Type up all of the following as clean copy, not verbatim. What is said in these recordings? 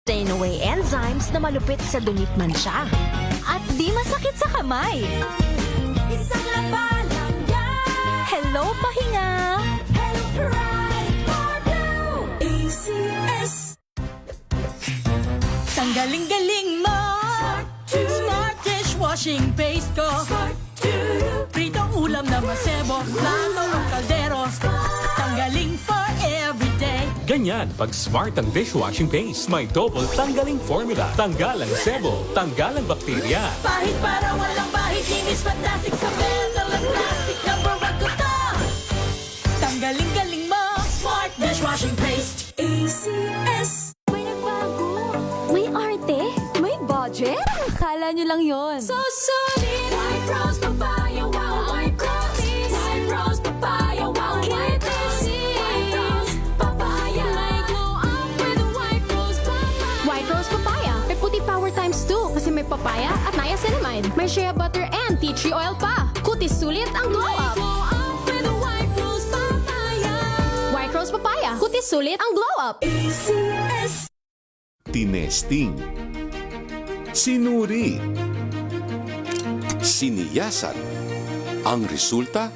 Sustain away enzymes na malupit sa dunit man siya. At di masakit sa kamay. Isang labalang yan. Hello, pahinga! Hello, pride for blue. ACS. Tanggaling-galing mo. Smart dishwashing paste ko. Pritong ulam na masebo, plato o kaldero. Tanggaling for everyday. Ganyan, pag smart ang dishwashing paste, may double tanggaling formula. Tanggal ang sebo, tanggal ang bakterya. Pahit para walang bahid, linis fantastic sa metal at plastic na barakuta. Tanggaling-galing mo. Smart dishwashing paste. ACS. May nagbago. May arte. May budget. Akala nyo lang yon. So solid. White rose papaya, wow, white rose. White rose papaya, wow, white rose. White rose papaya. May glow up with white rose papaya. White Rose Papaya. May puti power times 2 kasi may papaya at niacinamide. May shea butter and tea tree oil pa. Kutis sulit ang glow May up. glow up with white rose papaya. White Rose Papaya. Kutis sulit ang glow up. ACS. Tinesting, sinuri, siniyasan. Ang resulta?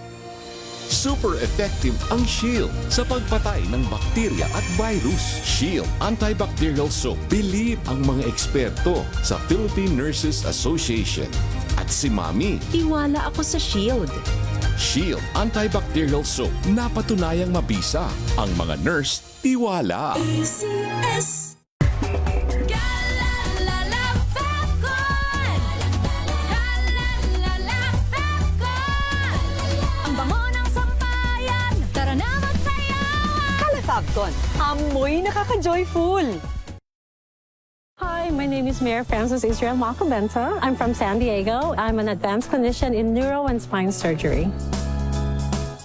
Super effective ang Shield sa pagpatay ng bakterya at virus. Shield Antibacterial Soap. Believe ang mga eksperto sa Philippine Nurses Association. At si Mami, Tiwala ako sa Shield. Shield Antibacterial Soap. Napatunayang mabisa. Ang mga nurse, tiwala. ACS. Galalala Falcon. Galalala Falcon. Ang bango ng sampayan. Tara na magsayawan. Calafabcon, amoy nakaka-joyful! Hi, my name is Mayor Francis Israel Macabenta. I'm from San Diego. I'm an advanced clinician in neuro and spine surgery.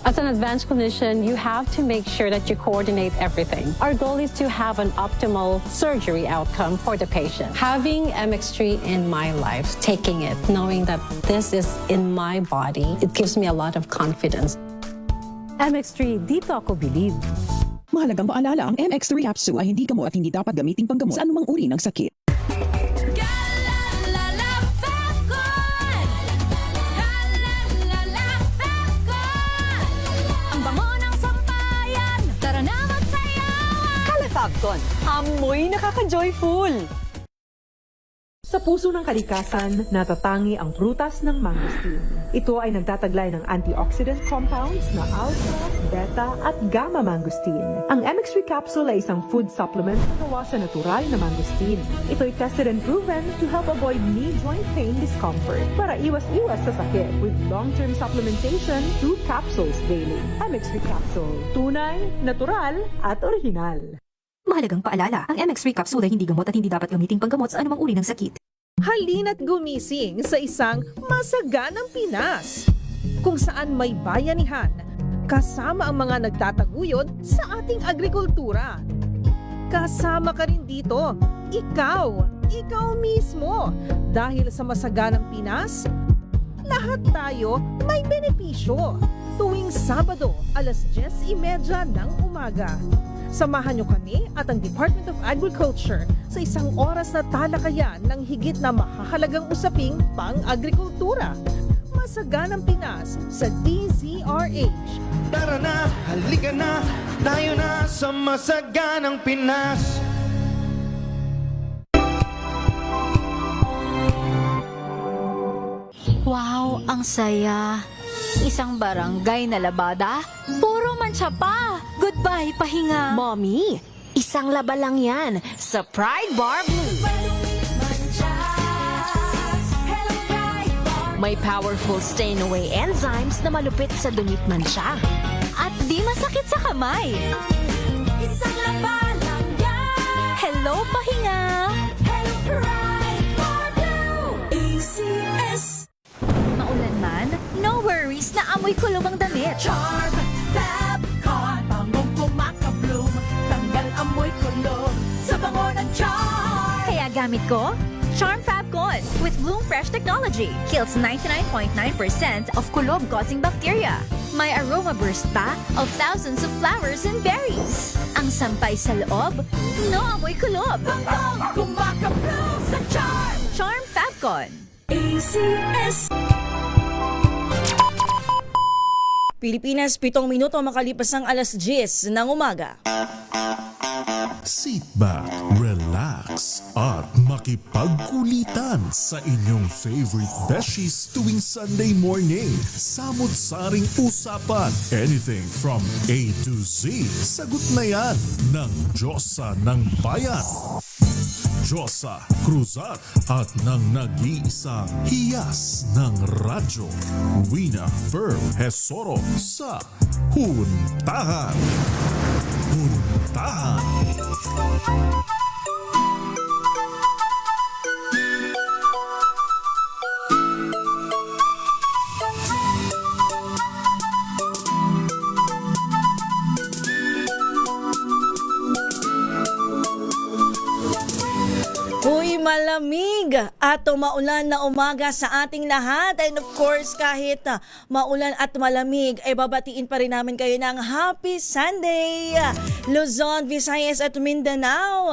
As an advanced clinician, you have to make sure that you coordinate everything. Our goal is to have an optimal surgery outcome for the patient. Having MX3 in my life, taking it, knowing that this is in my body, it gives me a lot of confidence. MX3, dito ako believe. Mahalagang paalala, ang MX3 capsule ay hindi gamot at hindi dapat gamiting panggamot sa anumang uri ng sakit. Galalala Falcon. Galalala Falcon. Ang bango ng sampayan. Tara na magsayawan. Calafabcon, amoy nakaka-joyful! Sa puso ng kalikasan, natatangi ang prutas ng mangosteen. Ito ay nagtataglay ng antioxidant compounds na alpha, beta at gamma mangosteen. Ang MX3 capsule ay isang food supplement na gawa sa natural na mangosteen. Ito ay tested and proven to help avoid knee joint pain discomfort para iwas-iwas sa sakit with long-term supplementation 2 capsules daily. MX3 capsule, tunay, natural at original. Mahalagang paalala, ang MX3 capsule ay hindi gamot at hindi dapat gamiting panggamot sa anumang uri ng sakit. Halina't gumising sa isang masaganang Pinas, kung saan may bayanihan, kasama ang mga nagtataguyod sa ating agrikultura. Kasama ka rin dito, ikaw mismo. Dahil sa masaganang Pinas, lahat tayo may benepisyo. Tuwing Sabado, alas 10:30 ng umaga. Samahan niyo kami at ang Department of Agriculture sa isang oras na talakayan ng higit na mahahalagang usaping pang-agrikultura. Masaganang Pinas sa DZRH. Tara na, halika na, tayo na sa masaganang Pinas. Wow, ang saya. Isang barangay na labada, puro mancha pa. Goodbye, pahinga. Mommy, isang laba lang yan sa Pride Bar Blue. May powerful stain away enzymes na malupit sa dunit man siya. At di masakit sa kamay. Isang labalang yan. Hello, pahinga! Hello, pride for blue. ACS. Maulan man, no worries na amoy kulong ang damit. Charm Fabcon, bangong kumaka-bloom, tanggal amoy kulong sa bango ng charm. Kaya gamit ko, Charm Fab Fabcon with Bloom Fresh technology. Kills 99.9% of kulob-causing bacteria. May aroma burst pa of thousands of flowers and berries. Ang sampay sa loob, no amoy kulob. Kumakaplo sa charm. Charm Fabcon. ACS. Pilipinas, 7 minuto makalipas ng alas 10 ng umaga. Sit back, relax, at makipagkulitan sa inyong favorite besties tuwing Sunday morning. Samot-saring usapan, anything from A to Z. Sagot na yan ng Diyosa ng Bayan. Diyosa Cruzat at ng nag-iisang hiyas ng radyo. Wina Ferb Hesoro sa Huntahan. Huntahan. Uy, malamig at maulan na umaga sa ating lahat. And of course, kahit maulan at malamig, ay babatiin pa rin namin kayo ng Happy Sunday! Luzon, Visayas at Mindanao.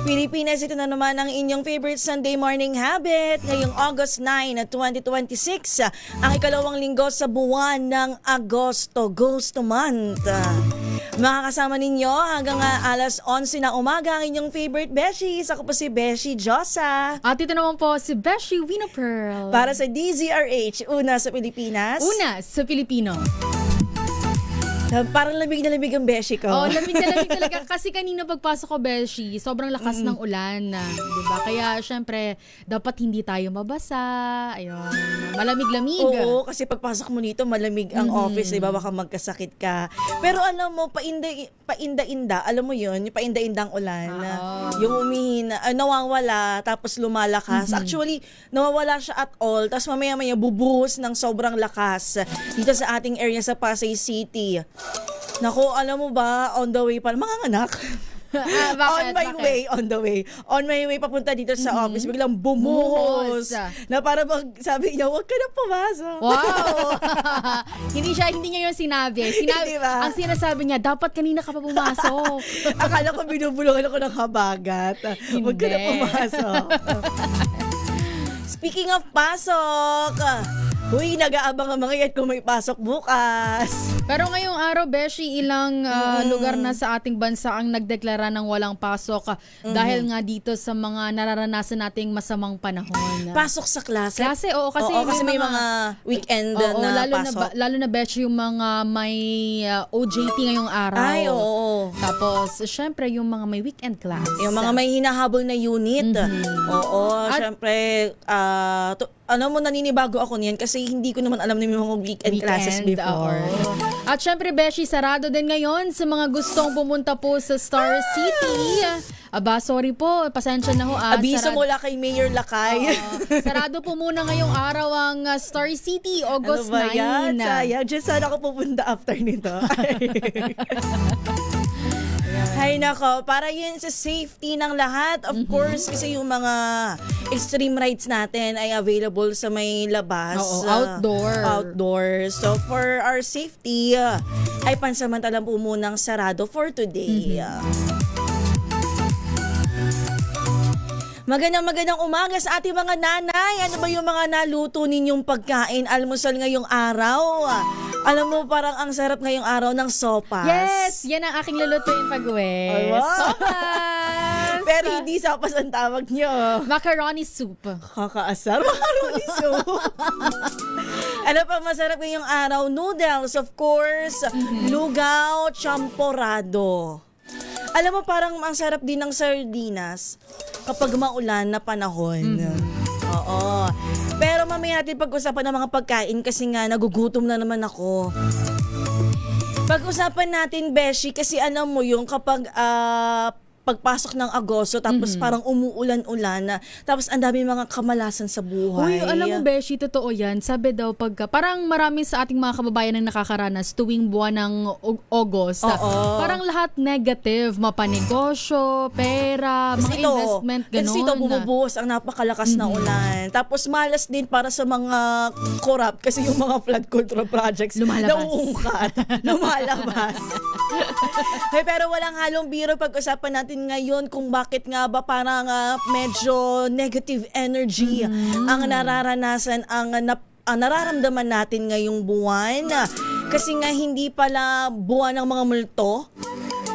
Pilipinas, ito na naman ang inyong favorite Sunday morning habit. Ngayong August 9, 2026, ang ikalawang linggo sa buwan ng Agosto, Ghost Month. Makakasama ninyo hanggang alas 11 na umaga ang inyong favorite Beshies. Ako po si Beshi Josa. At ito naman po si Beshi Wina Pearl. Para sa DZRH, una sa Pilipinas. Una sa Pilipino. Parang lamig na lamig ang Beshi ko. Oh, lamig na lamig talaga. Kasi kanina pagpasok ko, Beshi, sobrang lakas ng ulan. Diba? Kaya, syempre, dapat hindi tayo mabasa. Ayun. Malamig-lamig. Oo, kasi pagpasok mo dito, malamig ang office. Diba? Baka magkasakit ka. Pero alam mo, painda-inda, alam mo yun, yung painda-indang ulan. Yung umihina, nawawala, tapos lumalakas. Actually, nawawala siya at all. Tapos mamaya-maya bubuhos ng sobrang lakas dito sa ating area sa Pasay City. Naku, alam mo ba, on the way pa, mga anak. Bakit? On my way papunta dito sa office, biglang bumuhos. Na para sabi niya, huwag ka na pumasok. Wow! hindi niya yung sinabi. Diba? Ang sinasabi niya, dapat kanina ka pa pumasok. Akala ko binubulungan ako ng habagat. Huwag ka na pumasok. Speaking of pasok, huy, nag-aabang ang mga yan kung may pasok bukas. Pero ngayong araw, Beshi, ilang lugar na sa ating bansa ang nagdeklara ng walang pasok dahil nga dito sa mga nararanasan nating masamang panahon. Pasok sa klase? Kasi may mga weekend na pasok. Lalo na, Beshi, yung mga may OJT ngayong araw. Ay, oo. Tapos, syempre, yung mga may weekend class. Yung mga may hinahabol na unit. Oo, syempre, alam mo, naninibago ako niyan kasi hindi ko naman alam na may mga weekend classes before. At syempre, Beshi, sarado din ngayon sa mga gustong pumunta po sa Star City. Aba, sorry po, pasensya na ho. Abiso mula kay Mayor Lakay. Sarado po muna ngayong araw ang Star City, August 9. Ano ba yan? Sayang, dyan sana ako pupunta after nito. Hay nako, para yun sa safety ng lahat, of course, kasi yung mga extreme rides natin ay available sa may labas. Outdoor. So, for our safety, ay pansamantalang po munang sarado for today. Magandang umaga sa ating mga nanay. Ano ba yung mga naluto ninyong pagkain, almusal ngayong araw? Alam mo, parang ang sarap ngayong araw ng sopas. Yes! Yan ang aking lulutuin pag-uwi. Sopas! Pero hindi sopas ang tawag nyo. Macaroni soup. Kakaasar, macaroni soup. Ano pa masarap ngayong araw? Noodles, of course. Lugaw, champorado. Alam mo, parang ang sarap din ng sardinas kapag maulan na panahon. Oo. Pero mamaya natin pag-usapan ng mga pagkain kasi nga nagugutom na naman ako. Pag-usapan natin, Beshi, kasi alam mo yung kapag pagpasok ng Agosto, tapos parang umuulan-ulan, tapos ang dami mga kamalasan sa buhay. Uy, alam mo, Beshi, totoo yan. Sabi daw, parang marami sa ating mga kababayan ang nakakaranas tuwing buwan ng August. Oo. Parang lahat negative, mapanegosyo, pera, mga investment, gano'n. Kasi ito bumubuhos ang napakalakas na ulan. Tapos malas din para sa mga corrupt kasi yung mga flood control projects nauungkat, lumalabas. Pero walang halong biro pag-usapan natin ngayon kung bakit nga ba parang medyo negative energy ang nararanasan, ang nararamdaman natin ngayong buwan. Kasi nga hindi pala buwan ng mga multo.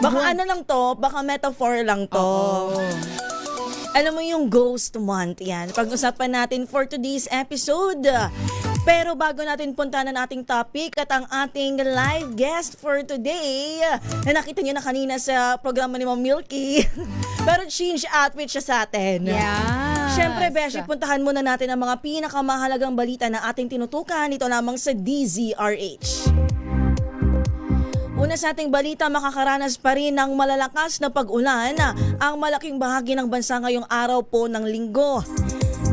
Baka ano lang to, baka metaphor lang to. Alam mo yung ghost month yan. Pag-usapan natin for today's episode. Pero bago natin puntahan ang ating topic at ang ating live guest for today, na nakita niyo na kanina sa programa ni Ma'am Milky, pero change outfit siya sa atin. Yes. Siyempre, Beshi, puntahan muna natin ang mga pinakamahalagang balita na ating tinutukan dito lamang sa DZRH. Una sa ating balita, makakaranas pa rin ng malalakas na pag-ulan ang malaking bahagi ng bansa ngayong araw po ng Linggo.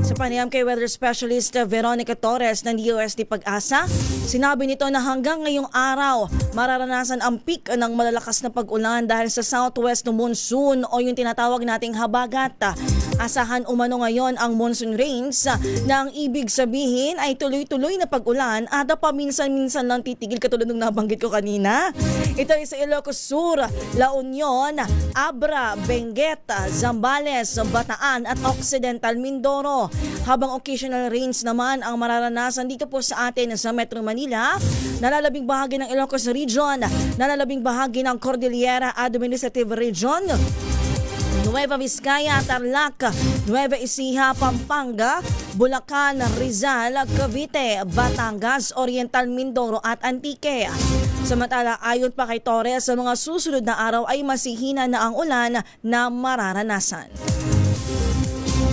Sa panayam kay weather specialist Veronica Torres ng DOST Pag-asa, sinabi nito na hanggang ngayong araw mararanasan ang peak ng malalakas na pag-ulan dahil sa southwest monsoon o yung tinatawag nating habagat. Asahan umano ngayon ang monsoon rains na ang ibig sabihin ay tuloy-tuloy na pag-ulan at paminsan-minsan lang titigil katulad ng nabanggit ko kanina. Ito ay sa Ilocos Sur, La Union, Abra, Benguet, Zambales, Bataan at Occidental Mindoro. Habang occasional rains naman ang mararanasan dito po sa atin sa Metro Manila, nalalabing bahagi ng Ilocos Region, nalalabing bahagi ng Cordillera Administrative Region, Nueva Vizcaya, Tarlac, Nueva Ecija, Pampanga, Bulacan, Rizal, Cavite, Batangas, Oriental Mindoro at Antique. Samantala, ayon pa kay Torres, sa mga susunod na araw ay masihina na ang ulan na mararanasan.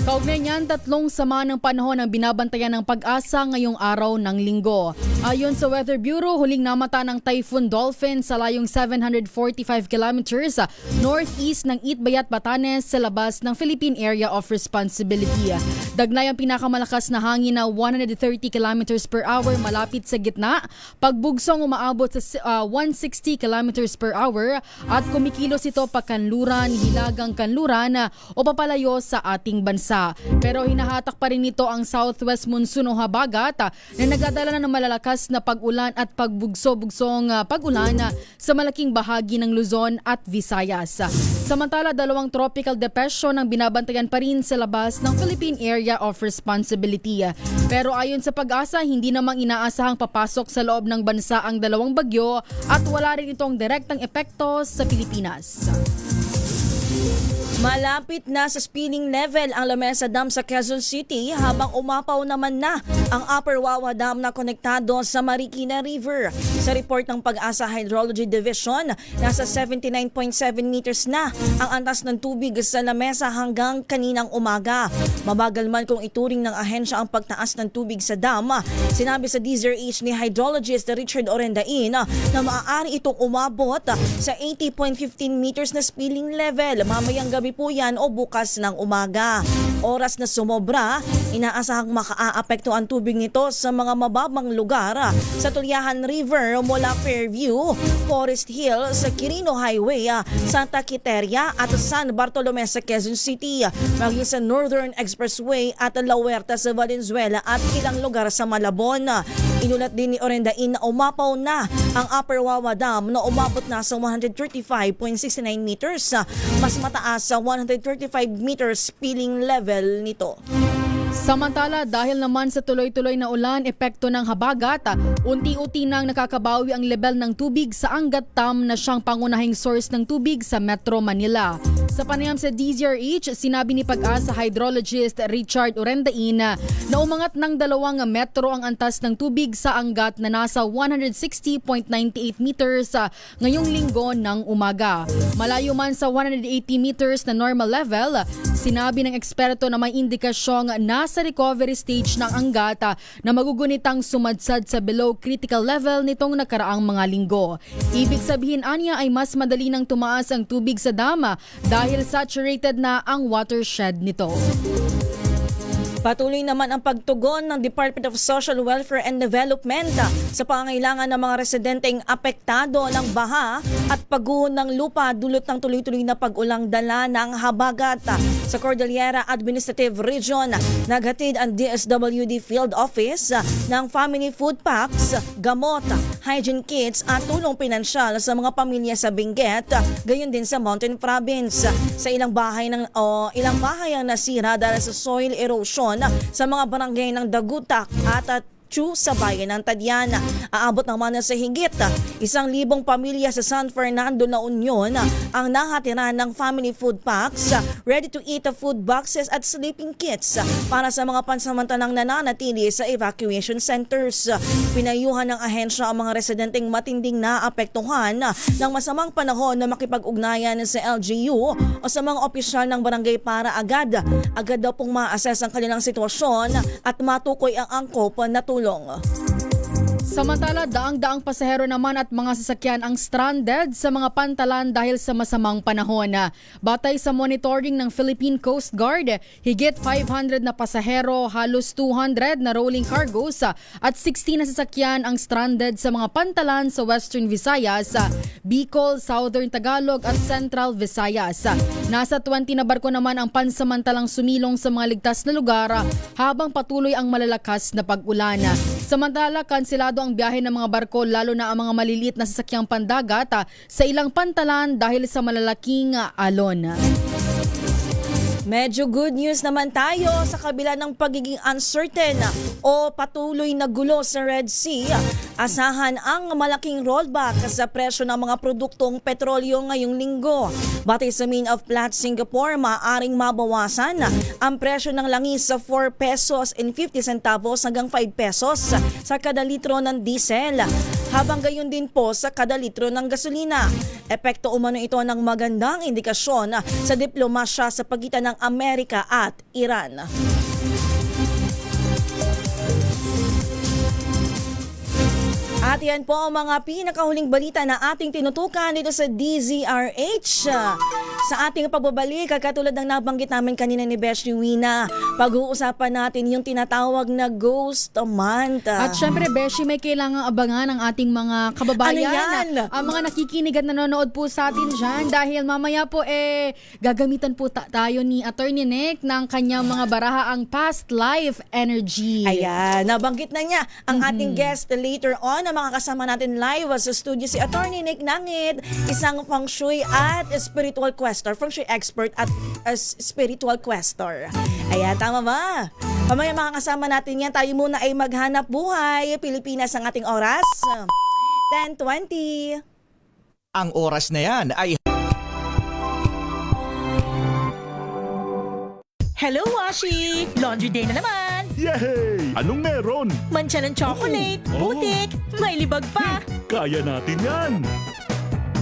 Kaugnay niyan, 3 sama ng panahon ang binabantayan ng Pag-asa ngayong araw ng Linggo. Ayon sa Weather Bureau, huling namata ng Typhoon Dolphin sa layong 745 kilometers northeast ng Itbayat, Batanes sa labas ng Philippine Area of Responsibility. Dagnay ang pinakamalakas na hangin na 130 kilometers per hour malapit sa gitna. Pagbugsong umaabot sa 160 kilometers per hour at kumikilos ito pakanluran, hilagang kanluran o papalayo sa ating bansa. Pero hinahatak pa rin nito ang southwest monsoon o habagat na nagdadala ng malalakas na pag-ulan at pagbugso-bugsong pag-ulan sa malaking bahagi ng Luzon at Visayas. Samantala, 2 tropical depression ang binabantayan pa rin sa labas ng Philippine Area of Responsibility. Pero ayon sa Pag-asa, hindi namang inaasahang papasok sa loob ng bansa ang 2 bagyo at wala rin itong direktang epekto sa Pilipinas. Malapit na sa spilling level ang Lamesa Dam sa Quezon City habang umapaw naman na ang Upper Wawa Dam na konektado sa Marikina River. Sa report ng Pag-asa Hydrology Division, nasa 79.7 meters na ang antas ng tubig sa Lamesa hanggang kaninang umaga. Mabagal man kung ituring ng ahensya ang pagtaas ng tubig sa dam, sinabi sa DZRH ni hydrologist Richard Orendain na maaari itong umabot sa 80.15 meters na spilling level mamayang gabi po yan o bukas ng umaga. Oras na sumobra, inaasahang makaaapekto ang tubig nito sa mga mababang lugar sa Tulyahan River mula Fairview, Forest Hill, sa Quirino Highway, Santa Quiteria at San Bartolome sa Quezon City, maging sa Northern Expressway at La Huerta sa Valenzuela at ilang lugar sa Malabon. Inulat din ni Orendain na umapaw na ang Upper Wawa Dam na umabot na sa 135.69 meters, mas mataas sa 135 meters spilling level nito. Samantala, dahil naman sa tuloy-tuloy na ulan, epekto ng habagat, unti-unti nang nakakabawi ang level ng tubig sa Angat Dam na siyang pangunahing source ng tubig sa Metro Manila. Sa panayam sa DZRH, sinabi ni Pag-asa hydrologist Richard Orendain na umangat ng 2 metro ang antas ng tubig sa Angat na nasa 160.98 meters ngayong linggo ng umaga. Malayo man sa 180 meters na normal level, sinabi ng eksperto na may indikasyong nasa recovery stage ng Angat na magugunitang sumadsad sa below critical level nitong nakaraang mga linggo. Ibig sabihin anya ay mas madali nang tumaas ang tubig sa dam dahil dahil saturated na ang watershed nito. Patuloy naman ang pagtugon ng Department of Social Welfare and Development sa pangangailangan ng mga residenteng apektado ng baha at pagguho ng lupa dulot ng tuloy-tuloy na pag-ulang dala ng habagat. Sa Cordillera Administrative Region, naghatid ang DSWD Field Office ng family food packs, gamot, hygiene kits at tulong pinansyal sa mga pamilya sa Benguet, gayon din sa Mountain Province. Sa ilang bahay ang nasira dahil sa soil erosion sa mga barangay ng Dagutak at sa bayan ng Tadyan. Aabot naman sa higit 1,000 pamilya sa San Fernando La Union ang nahatiran ng family food packs, ready-to-eat food boxes at sleeping kits para sa mga pansamantalang nananatili sa evacuation centers. Pinayuhan ng ahensya ang mga residenteng matinding naapektuhan ng masamang panahon na makipag-ugnayan sa LGU o sa mga opisyal ng barangay para agad daw pong ma-assess ang kanilang sitwasyon at matukoy ang angkop na tulong. Samantala, daang-daang pasahero naman at mga sasakyan ang stranded sa mga pantalan dahil sa masamang panahon. Batay sa monitoring ng Philippine Coast Guard, higit 500 na pasahero, halos 200 na rolling cargos at 16 na sasakyan ang stranded sa mga pantalan sa Western Visayas, Bicol, Southern Tagalog at Central Visayas. Nasa 20 na barko naman ang pansamantalang sumilong sa mga ligtas na lugar habang patuloy ang malalakas na pag-ulan. Samantala, kanselado ang biyahe ng mga barko lalo na ang mga maliliit na sasakyang pandagat sa ilang pantalan dahil sa malalaking alon. Medyo good news naman tayo sa kabila ng pagiging uncertain o patuloy na gulo sa Red Sea. Asahan ang malaking rollback sa presyo ng mga produktong petrolyo ngayong linggo. Batay sa Mean of Platts Singapore, maaaring mabawasan ang presyo ng langis sa 4 pesos and 50 centavos hanggang 5 pesos sa kada litro ng diesel. Habang gayon din po sa kada litro ng gasolina. Epekto umano ito ng magandang indikasyon sa diplomasya sa pagitan ng Amerika at Iran. At yan po ang mga pinakahuling balita na ating tinutukan dito sa DZRH. Sa ating pagbabalik, katulad ng nabanggit namin kanina ni Beshi Wina, pag-uusapan natin yung tinatawag na Ghost Month. At syempre, Beshi, may kailangang abangan ang ating mga kababayan. Ano yan? Ang mga nakikinig at nanonood po sa atin dyan dahil mamaya po gagamitan po tayo ni Attorney Nick ng kanyang mga baraha ang past life energy. Ayan, nabanggit na niya ang ating guest later on na makakasama natin live sa studio si Attorney Nick Nangit, isang feng shui at spiritual questor, feng shui expert at spiritual questor. Ayan, tama ba? Mamaya makakasama natin yan. Tayo muna ay maghanap buhay. Pilipinas ang ating oras. 10:20. Ang oras na yan ay... Hello, Washi! Laundry day na naman! Yay! Anong meron? Mancha ng chocolate, putik, may libag pa! Kaya natin yan!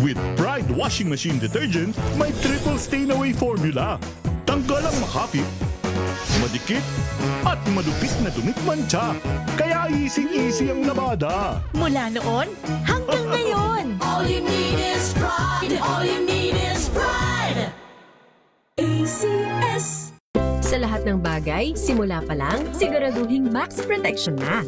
With Pride Washing Machine Detergent, may triple stain-away formula. Tanggal ang makapit, madikit, at madupit na dumit mancha. Kaya easy-easy ang labada. Mula noon hanggang ngayon! All you need is pride. All you need is pride. ACS. Sa lahat ng bagay, simula pa lang, siguraduhing max protection na.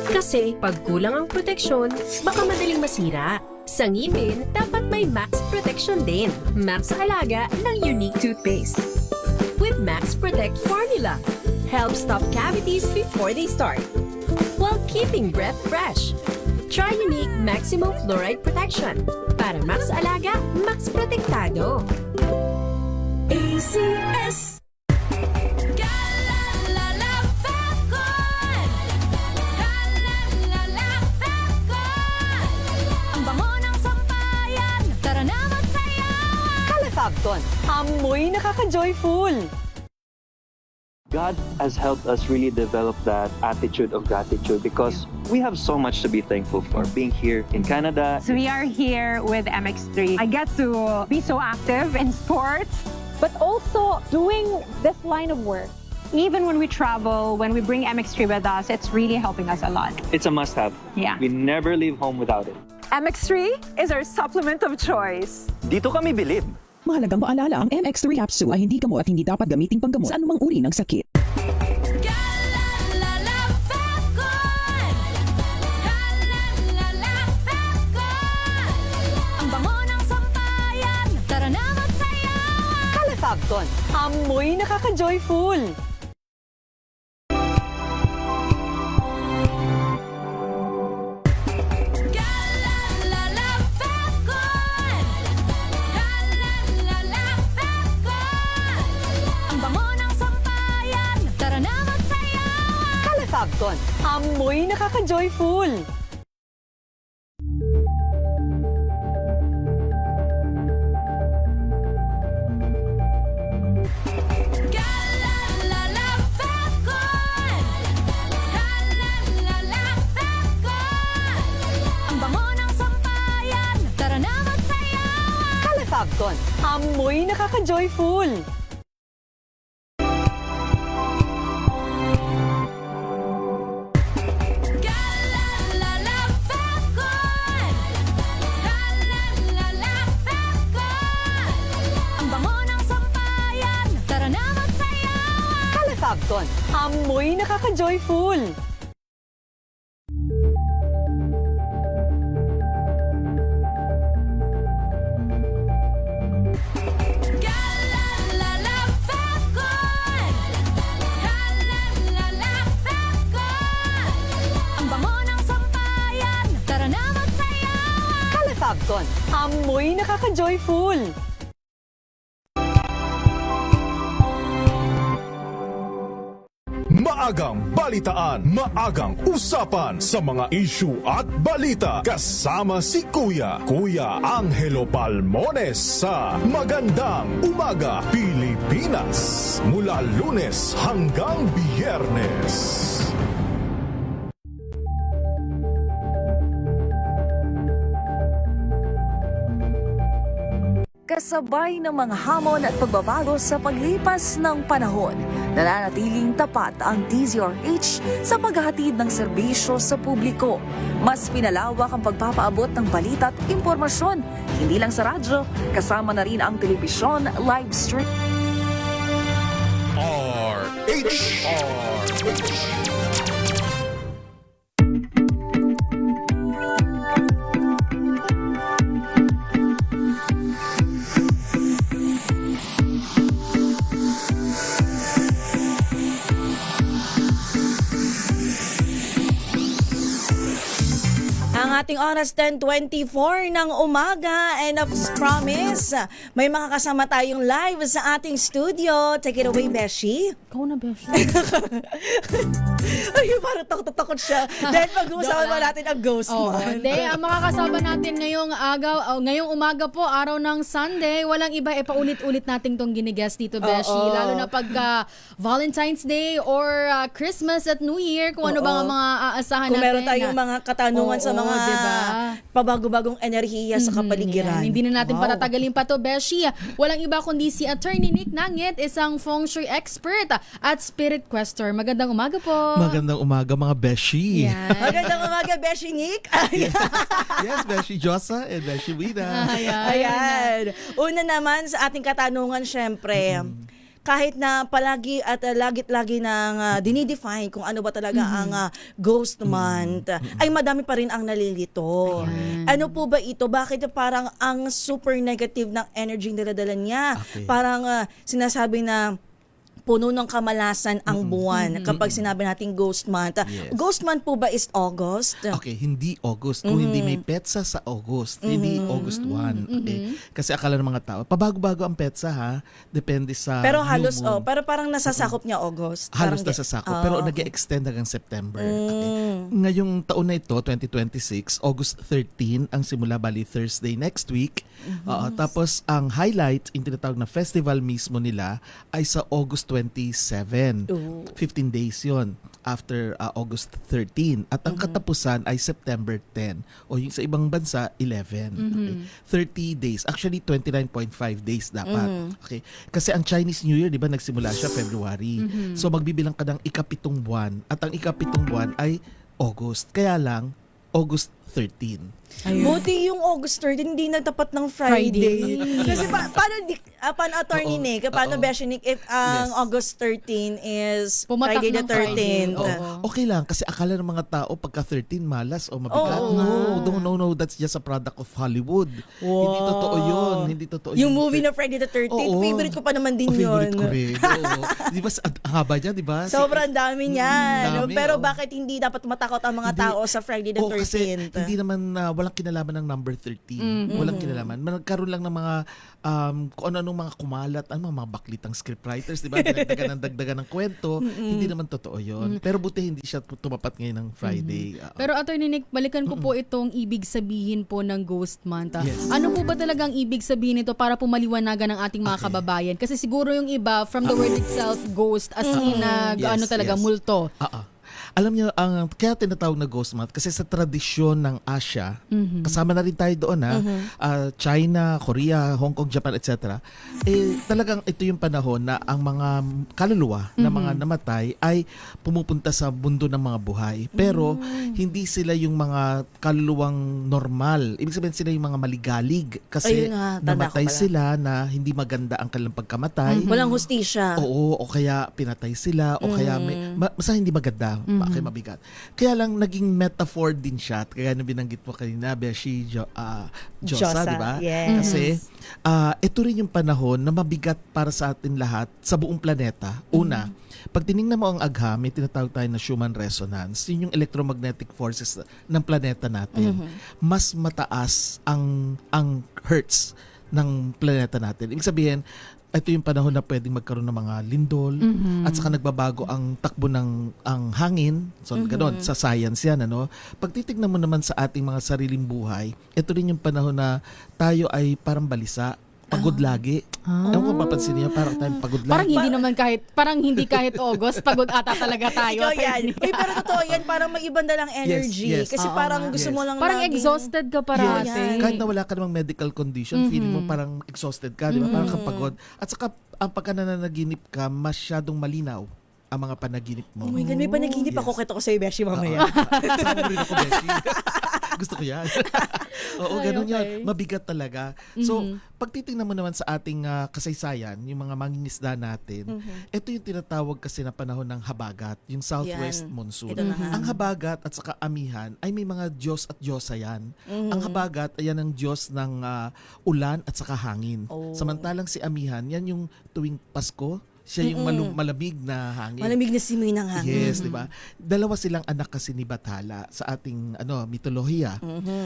Kasi pag kulang ang proteksyon, baka madaling masira. Sa ngipin, dapat may max protection din. Max sa halaga ng unique toothpaste. With Max Protect Formula, help stop cavities before they start, while keeping breath fresh. Try unique maximum fluoride protection. Para max alaga, max protektado. ACS. Calefacton, amoy nakaka-joyful! God has helped us really develop that attitude of gratitude because we have so much to be thankful for. Being here in Canada. So we are here with MX3. I get to be so active in sports, but also doing this line of work. Even when we travel, when we bring MX3 with us, it's really helping us a lot. It's a must-have. Yeah. We never leave home without it. MX3 is our supplement of choice. Dito kami bilib Mahalagang paalala, ang MX3 capsule ay hindi gamot at hindi dapat gamiting panggamot sa anumang uri ng sakit. Ang bango ng sampayan, tara na magsayawan. Calefacton, amoy nakaka-joyful. Ang bango ng sampayan, tara na magsayawan. Calefacton, amoy nakaka-joyful. Ang bango ng sampayan, tara na magsayawan. Calefacton, amoy nakaka-joyful. Ang bango ng sampayan, tara na magsayawan. Calefacton, amoy nakaka-joyful. Ang bango ng sampayan, tara na magsayawan. Calefacton, amoy nakaka-joyful. Maagang balitaan, maagang usapan sa mga issue at balita. Kasama si Kuya Angelo Palmones sa Magandang Umaga Pilipinas. Mula Lunes hanggang Biyernes. Kasabay ng mga hamon at pagbabago sa paglipas ng panahon, nananatiling tapat ang DZRH sa paghahatid ng serbisyo sa publiko. Mas pinalawak ang pagpapaabot ng balita at impormasyon, hindi lang sa radyo, kasama na rin ang telebisyon, live stream. RH. Ang ating oras 10:24 ng umaga, and as promise, may mga kasama tayong live sa ating studio. Take it away, Beshi. Ikaw na, Beshi. Ay, parang takot siya. Dahil pag-uusapan ba natin ang ghost month. Hindi, ang makakasama natin ngayong umaga po, araw ng Sunday, walang iba, paulit-ulit natin tong ginigest dito, Beshi. Lalo na pag Valentine's Day or Christmas at New Year, kung ano ba ang mga aasahan natin. Kung meron tayong mga katanungan sa mga diba? pabago-bagong enerhiya sa kapaligiran. Yan. Hindi na natin patatagalin pa to, Beshi. Walang iba kundi si Attorney Nick Nangit, isang feng shui expert at spirit quester. Magandang umaga po. Magandang umaga, mga Beshi. Magandang umaga, Beshi Nick. Yes, Beshi Josa and Beshi Wida. Ayan. Una naman sa ating katanungan, syempre, kahit na palagi at lagit-lagi nang dinidefine kung ano ba talaga ang ghost month, ay madami pa rin ang nalilito. Ano po ba ito? Bakit parang ang super negative ng energy na nadala niya? Okay. Parang sinasabi na puno ng kamalasan ang buwan kapag sinabi natin ghost month. Yes. Ghost month po ba is August? Okay, hindi August. Kung hindi may petsa sa August, hindi August 1. Okay? Kasi akala ng mga tao, pabago-bago ang petsa ha. Depende sa Pero new halos, moon. pero parang nasasakop niya August. Halos Parang nasasakop. Pero nag-extend hanggang September. Okay. Ngayong taon na ito, 2026, August 13 ang simula, bali Thursday next week. Tapos ang highlight, yung tinatawag na festival mismo nila, ay sa August 27. 15 days yon after August 13. At ang katapusan ay September 10. O yung sa ibang bansa, 11. Okay. 30 days. Actually, 29.5 days dapat. Okay. Kasi ang Chinese New Year, di ba, nagsimula siya February. So magbibilang ka ng ikapitong buwan. At ang ikapitong buwan ay August. Kaya lang, August 13. Buti yung August 13 hindi na tapat ng Friday. Kasi paano Attorney Nick, paano Beshi Nick if ang August 13 is Pumatak Friday the ng Friday. 13th? Okay lang kasi akala ng mga tao pagka 13 malas o mabigat. No, that's just a product of Hollywood. Hindi totoo 'yun. Hindi totoo Yung yun. movie na Friday the 13th, favorite ko pa naman din Favorite yun. ko rin. Di ba ang haba niya, di ba? Sobrang dami niyan. Dami, Pero bakit hindi dapat matakot ang mga tao sa Friday the 13th? Kasi hindi naman walang kinalaman ng number 13. Walang kinalaman. Nagkaroon lang ng mga kung ano-anong mga kumalat, mga baklitang scriptwriters, di ba? Dagdagan ng kwento. Hindi naman totoo 'yon. Pero buti hindi siya tumapat ngayon ng Friday. Pero Attorney Nick, balikan ko po itong ibig sabihin po ng Ghost Month. Yes. Ano po ba talagang ibig sabihin nito para po maliwanagan ng ating mga kababayan? Kasi siguro yung iba, from the word itself, ghost, as in multo. Alam niyo, kaya tinatawag na Ghost Month kasi sa tradisyon ng Asia, kasama na rin tayo doon China, Korea, Hong Kong, Japan, etc. Talagang ito yung panahon na ang mga kaluluwa na mga namatay ay pumupunta sa mundo ng mga buhay. Pero hindi sila yung mga kaluluwang normal. Ibig sabihin sila yung mga maligalig kasi namatay sila na hindi maganda ang kanilang pagkamatay. Walang hustisya. Oo, o kaya pinatay sila o kaya basta hindi maganda. Bakit mabigat? Kaya lang naging metaphor din siya. Kaya na binanggit mo kanina, Beshi, Diyosa, di ba? Yes. Kasi ito rin yung panahon na mabigat para sa atin lahat sa buong planeta. Una, pag tinignan mo ang agha, may tinatawag tayo na Schumann resonance. Yun yung electromagnetic forces ng planeta natin. Mas mataas ang hertz ng planeta natin. Ibig sabihin, ito yung panahon na pwedeng magkaroon ng mga lindol at saka nagbabago ang takbo ng hangin. So, gano'n, sa science yan. Pag titignan mo naman sa ating mga sariling buhay, ito rin yung panahon na tayo ay parang balisa. Pagod lagi. Ewan ko papansin niyo, parang tayong pagod lagi. Parang hindi kahit August, pagod ata talaga tayo. Ikaw yan. Pero totoo yan, parang may ibang dalang energy. Yes. Kasi parang gusto mo lang parang laging... exhausted ka parati. Kahit na wala ka namang medical condition, feeling mo parang exhausted ka, di ba? Parang kang pagod. At saka, ang pagkananaginip ka, masyadong malinaw ang mga panaginip mo. Oh my God, may panaginip ako. Kita ko sa'yo, Beshi, mamaya. Sama mo rin ako, Beshi. Gusto ko yan. Oo, ganun yun. Mabigat talaga. So, pag titingnan mo naman sa ating kasaysayan, yung mga mangingisda natin, ito yung tinatawag kasi na panahon ng habagat, yung southwest monsoon. Ang habagat at saka amihan ay may mga Diyos at Diyosa yan. Ang habagat, ayan ang Diyos ng ulan at saka hangin. Samantalang si amihan, yan yung tuwing Pasko, siya yung malamig na hangin. Malamig na simoy ng hangin. Yes, di ba? Dalawa silang anak kasi ni Bathala sa ating mitolohiya.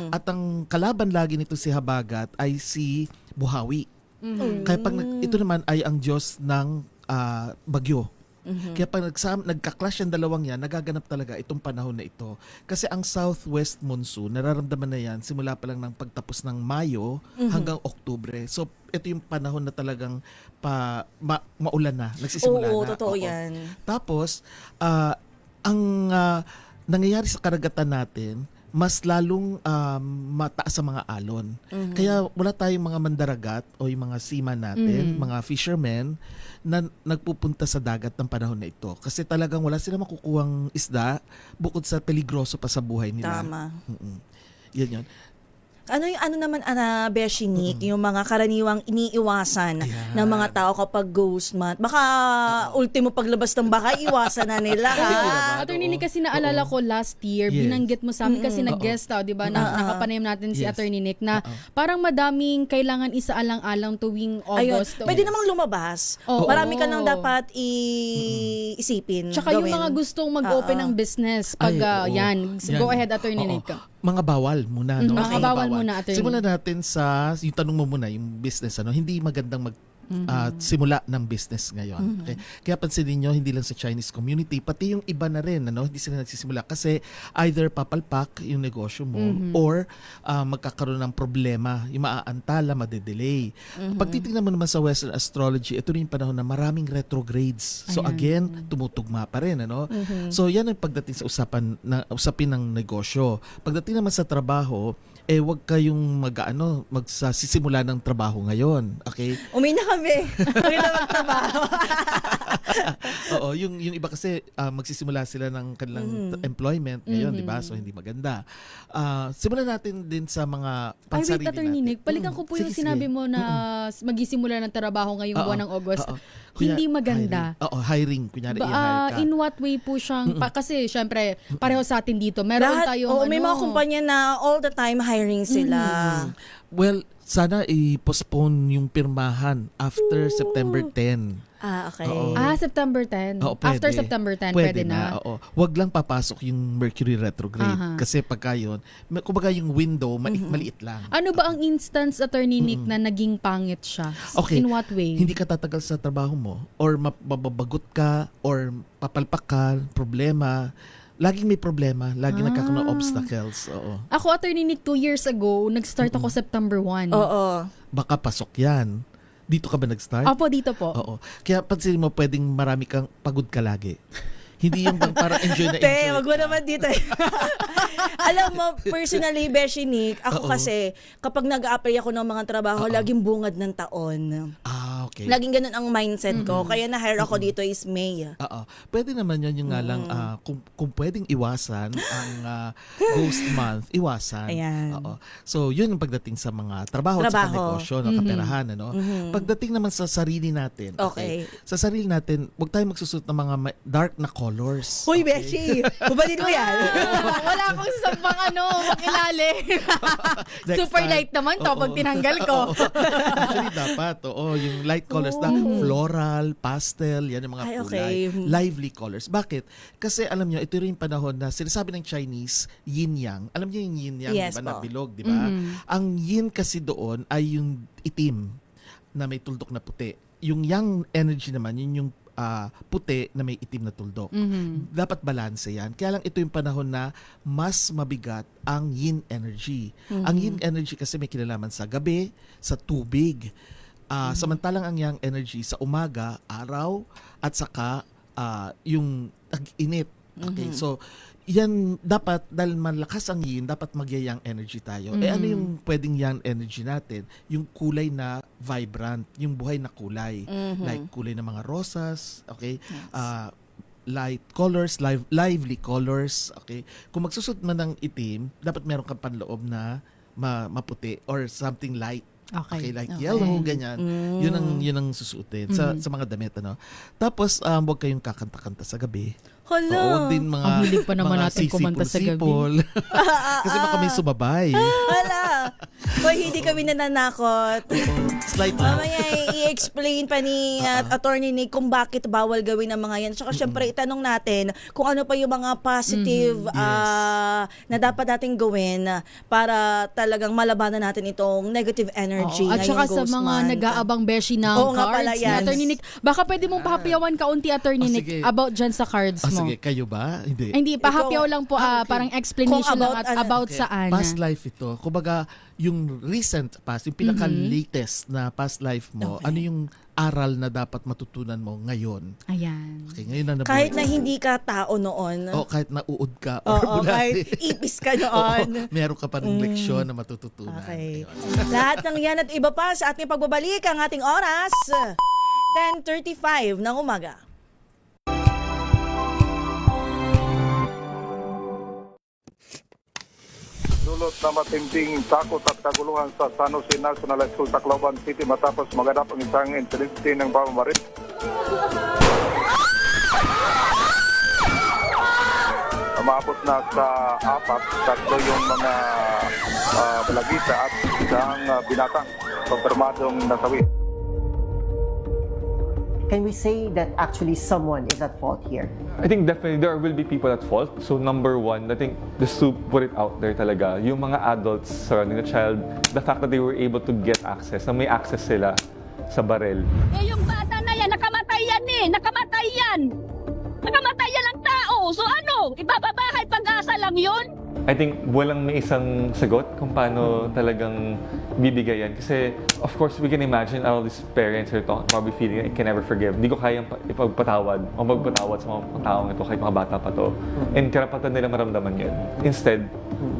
At ang kalaban lagi nito si Habagat ay si Buhawi. Kaya pag ito naman ay ang Diyos ng bagyo. Kaya pag nagka-clash yung dalawang yan, nagaganap talaga itong panahon na ito. Kasi ang southwest monsoon, nararamdaman na yan simula pa lang ng pagtapos ng Mayo hanggang Oktubre. So, ito yung panahon na talagang maulan na, nagsisimula na. Oo, totoo yan. Tapos, ang nangyayari sa karagatan natin, mas lalong mataas sa mga alon. Kaya wala tayong mga mandaragat o yung mga seaman natin, mga fishermen, na nagpupunta sa dagat ng panahon na ito. Kasi talagang wala silang makukuhang isda bukod sa peligroso pa sa buhay nila. Tama. Yan yun. Ano naman, Beshi Nick, yung mga karaniwang iniiwasan ng mga tao kapag Ghost Month? Baka ultimo paglabas ng baka, iwasan na nila. Attorney Nick, kasi naalala ko last year, binanggit mo sa amin kasi nag-guest di ba? Nakapanayam natin si Attorney Nick na parang madaming kailangan isaalang-alang tuwing August. Pwede namang lumabas. Marami ka nang dapat isipin. Tsaka yung mga gustong mag-open ng business pag yan. Go ahead, Attorney Nick. Mga bawal muna, no? Mga bawal muna, attorney. Simulan natin sa, yung tanong mo muna, yung business, hindi magandang simula ng business ngayon. Okay? Kaya pansinin nyo, hindi lang sa Chinese community, pati yung iba na rin, hindi sila nagsisimula kasi either papalpak yung negosyo mo or magkakaroon ng problema, yung maaantala, madedelay. Pag titignan mo naman sa Western astrology, ito rin yung panahon na maraming retrogrades. So again, tumutugma pa rin. So yan ang pagdating sa usapin ng negosyo. Pagdating naman sa trabaho, wag kayong magsisimula ng trabaho ngayon. Okay? Umina kami kami. Maganda magtrabaho. Oo, yung iba kasi magsisimula sila ng kanilang employment ngayon, di ba? So hindi maganda. Simulan natin din sa mga pansarili wait, Attorney Nick, balikan ko po yung sinabi mo na magisimula ng trabaho ngayong buwan ng August. Hindi maganda. Hiring. Kunyari, i-hire ka. In what way po siyang, kasi syempre, pareho sa atin dito, meron tayong may mga kumpanya na all the time hiring sila. Well, sana i-postpone yung pirmahan after September 10. Okay. September 10. Oo, After September 10, pwede na. Oo. Wag lang papasok yung Mercury retrograde. Kasi pagka yun, kumbaga yung window, maliit lang. Ano ba ang instance, Attorney Nick, na naging pangit siya? Okay. In what way? Hindi ka tatagal sa trabaho mo, or mababagot ka, or papalpak ka, problema. Laging may problema, laging nagkakaroon ng obstacles. Oo. Ako, Attorney Nick, 2 years ago, nag-start ako September 1. Oo. Baka pasok yan. Dito ka ba nag-start? Opo, dito po. Oo. Kaya pansin mo, pwedeng marami kang pagod ka lagi. Hindi yung bang parang enjoy na enjoy. Wag mo naman dito. Alam mo, personally, Beshi Nick, ako kasi, kapag nag-a-apply ako ng mga trabaho, laging bungad ng taon. Okay. Laging ganun ang mindset ko. Kaya na-hire ako dito is May. Pwede naman yan yung nga lang, kung pwedeng iwasan ang ghost month, iwasan. Ayan. So, yun ang pagdating sa mga trabaho. At sa negosyo, kaperahan. Pagdating naman sa sarili natin. Okay. Sa sarili natin, huwag tayo magsusot ng mga dark na colors. Hoy, Beshi! Bubadin mo yan. Wala akong sampang makilali. Super light naman to pag tinanggal ko. Actually, dapat. Yung light colors na floral, pastel, yan yung mga kulay. Lively colors. Bakit? Kasi alam nyo, ito rin yung panahon na sinasabi ng Chinese, yin-yang. Alam nyo yung yin-yang, yes, diba? Na bilog, di ba? Ang yin kasi doon ay yung itim na may tuldok na puti. Yung yang energy naman, yun yung puti na may itim na tuldok. Dapat balanse yan. Kaya lang ito yung panahon na mas mabigat ang yin energy. Ang yin energy kasi may kinalaman sa gabi, sa tubig. Samantalang ang yang energy sa umaga, araw, at saka yung tag-init. Okay, so yan dapat, dahil malakas ang yin, dapat magyayang energy tayo. Ano yung pwedeng yang energy natin? Yung kulay na vibrant, yung buhay na kulay. Like kulay ng mga rosas, okay? Yes. Light colors, lively colors, okay? Kung magsusot man ng itim, dapat meron kang panloob na maputi or something light. Okay, like yellow, ganyan. Yun ang susuotin sa mga damit, ano. Tapos huwag kayong kakanta-kanta sa gabi. Hala. Huwag din mga hilig pa naman natin kumanta sa gabi. Kasi baka may sumabay. Hala. Hoy, hindi kami nananakot. Slight lang. Mamaya i-explain pa ni Attorney Nick kung bakit bawal gawin ang mga yan. Tsaka syempre itanong natin kung ano pa yung mga positive na dapat natin gawin para talagang malabanan natin itong negative energy. At saka sa mga nag-aabang beshi ng cards ni Attorney Nick, baka pwede mong pahapiyawan kaunti, Attorney Nick, about dyan sa cards mo. Sige, kayo ba? Hindi. Hindi, pahapiyaw lang po, parang explanation lang about saan. Past life ito. Kumbaga, yung recent past, yung pinaka-latest na past life mo, ano yung aral na dapat matutunan mo ngayon? Ayan. Okay, ngayon na nabuhay. Kahit na hindi ka tao noon. Kahit na uod ka. Or kahit ipis ka noon. Meron ka pa rin leksyon na matututunan. Okay. Lahat ng yan at iba pa sa ating pagbabalik ang ating oras. 10:35 ng umaga. Dulot na matinding takot at kaguluhan sa San Jose National School sa Tacloban City matapos maganap ang isang insidente ng pamamarit. Maabot na sa 4, 3 yung mga balagita at isang binatang konfirmadong nasawi. Can we say that actually someone is at fault here? I think definitely there will be people at fault. So number one, I think just to put it out there talaga, yung mga adults surrounding the child, the fact that they were able to get access, na may access sila sa barel. Yung bata na yan, nakamatay yan eh! Nakamatay yan! Nakamatay yan ang tao! So ano? Ibababahay pag-asa lang yun? I think walang may isang sagot kung paano talagang bibigay yan. Kasi, of course, we can imagine all these parents are probably feeling I can never forgive. Hindi ko kayang ipagpatawad o magpatawad sa mga taong ito kahit mga bata pa to. And karapatan nila maramdaman yun. Instead,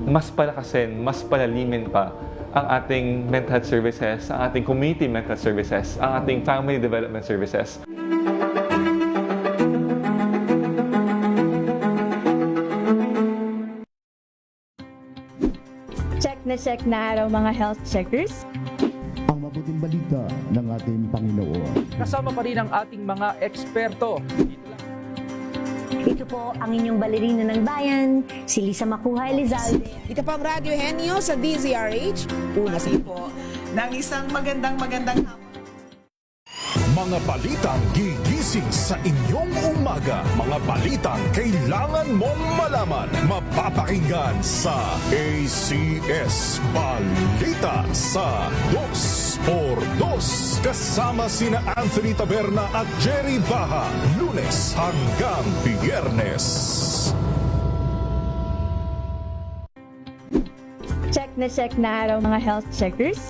mas palakasin, mas palalimin pa ang ating mental health services, ang ating community mental health services, ang ating family development services. Check na araw mga health checkers. Ang mabuting balita ng ating Panginoon. Kasama pa rin ang ating mga eksperto. Ito po ang inyong balerina ng bayan, si Lisa Makuha Elizalde. Ito po ang Radio Henyo sa DZRH. Una po ng isang magandang hapon. Mga balitang gigising sa inyong umaga. Mga balitang kailangan mong malaman. Mapapakinggan sa ACS Balita sa 2x2. Kasama sina Anthony Taberna at Jerry Baha. Lunes hanggang Biyernes. Check na araw mga health checkers.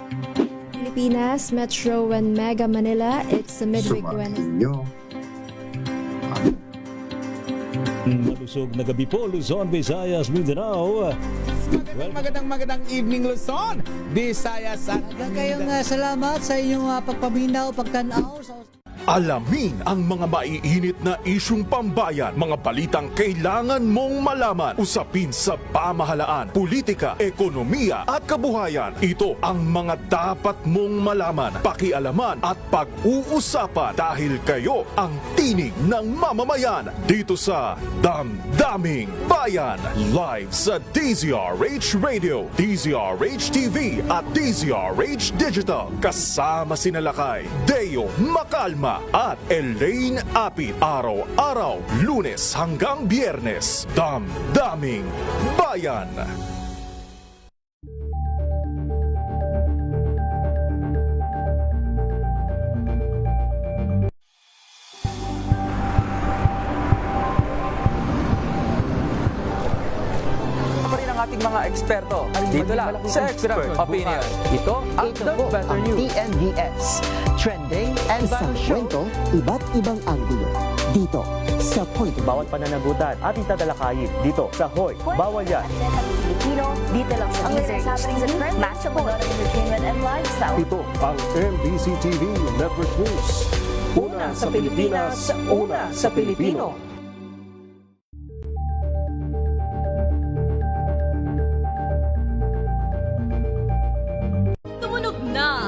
Pilipinas, Metro and Mega Manila, it's the midweek Wednesday. Malusog na gabi po, Luzon, Visayas, Mindanao. Magandang evening Luzon, Visayas at kayong salamat sa inyong pagpaminaw, pagtanaw sa Alamin ang mga maiinit na isyung pambayan, mga balitang kailangan mong malaman, usapin sa pamahalaan, politika, ekonomiya at kabuhayan. Ito ang mga dapat mong malaman, pakialaman at pag-uusapan dahil kayo ang tinig ng mamamayan dito sa Damdaming Bayan. Live sa DZRH Radio, DZRH TV at DZRH Digital. Kasama sina Lakay, Deo Macalma at Elaine Apit. Araw-araw, Lunes hanggang Biyernes. Damdaming Bayan. Ating mga eksperto dito lang sa Expert Opinion. Ito ang The Better News. TNVS. Trending and isang kwento, iba't ibang anggulo. Dito sa Point. Bawat pananagutan ating tatalakayin dito sa Hoy. Bawal yan. Dito lang sa DZRH. Match of entertainment and lifestyle. Ito ang MBC TV Network News. Una sa Pilipinas, una sa Pilipino.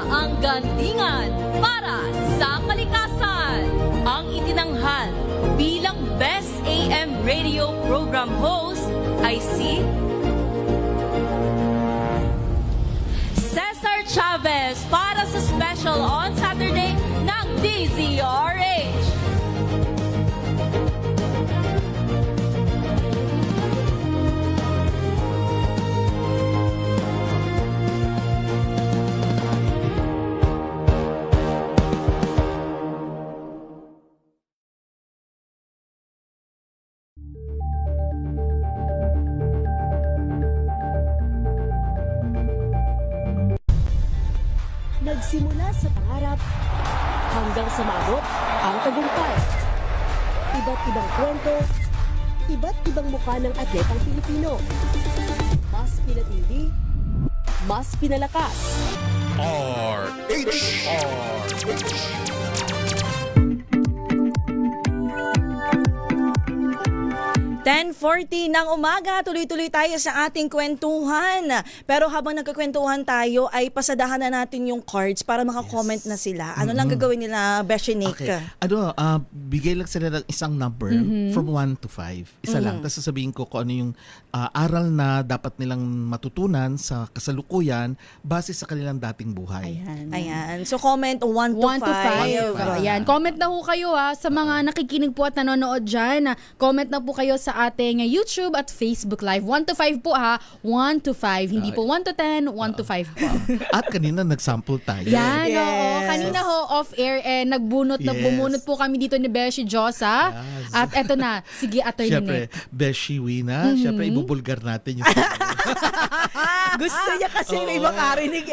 Ang gantingan para sa kalikasan. Ang itinanghal bilang Best AM Radio Program Host ay si Cesar Chavez para sa special on Saturday ng DZRH. Nagsimula sa pangarap hanggang sa maabot ang tagumpay. Iba't ibang kwento, iba't ibang mukha ng atletang Pilipino. Mas pinatindi, mas pinalakas. RH. 10:40 ng umaga, tuloy-tuloy tayo sa ating kwentuhan. Pero habang nagkakwentuhan tayo, ay pasadahan na natin yung cards para maka-comment na sila. Ano lang gagawin nila, Beshinik? Okay. Bigay lang sila ng isang number from 1 to 5. Isa lang. Tapos sasabihin ko kung ano yung aral na dapat nilang matutunan sa kasalukuyan base sa kanilang dating buhay. Ayan. So comment 1 to 5. Ayan. Comment na po kayo sa mga nakikinig po at nanonood dyan. Comment na po kayo sa ating YouTube at Facebook Live. 1 to 5 po 1 to 5. Hindi po 1 to 10, 1 to 5 po. At kanina nag-sample tayo. Yan, oo. Kanina off-air, bumunot po kami dito ni Beshi Josa. Yes. At eto na, sige, Attorney Siyempre, Nick. Beshi Wina. Siyempre, ibubulgar natin yung Gusto niya kasi may makarinig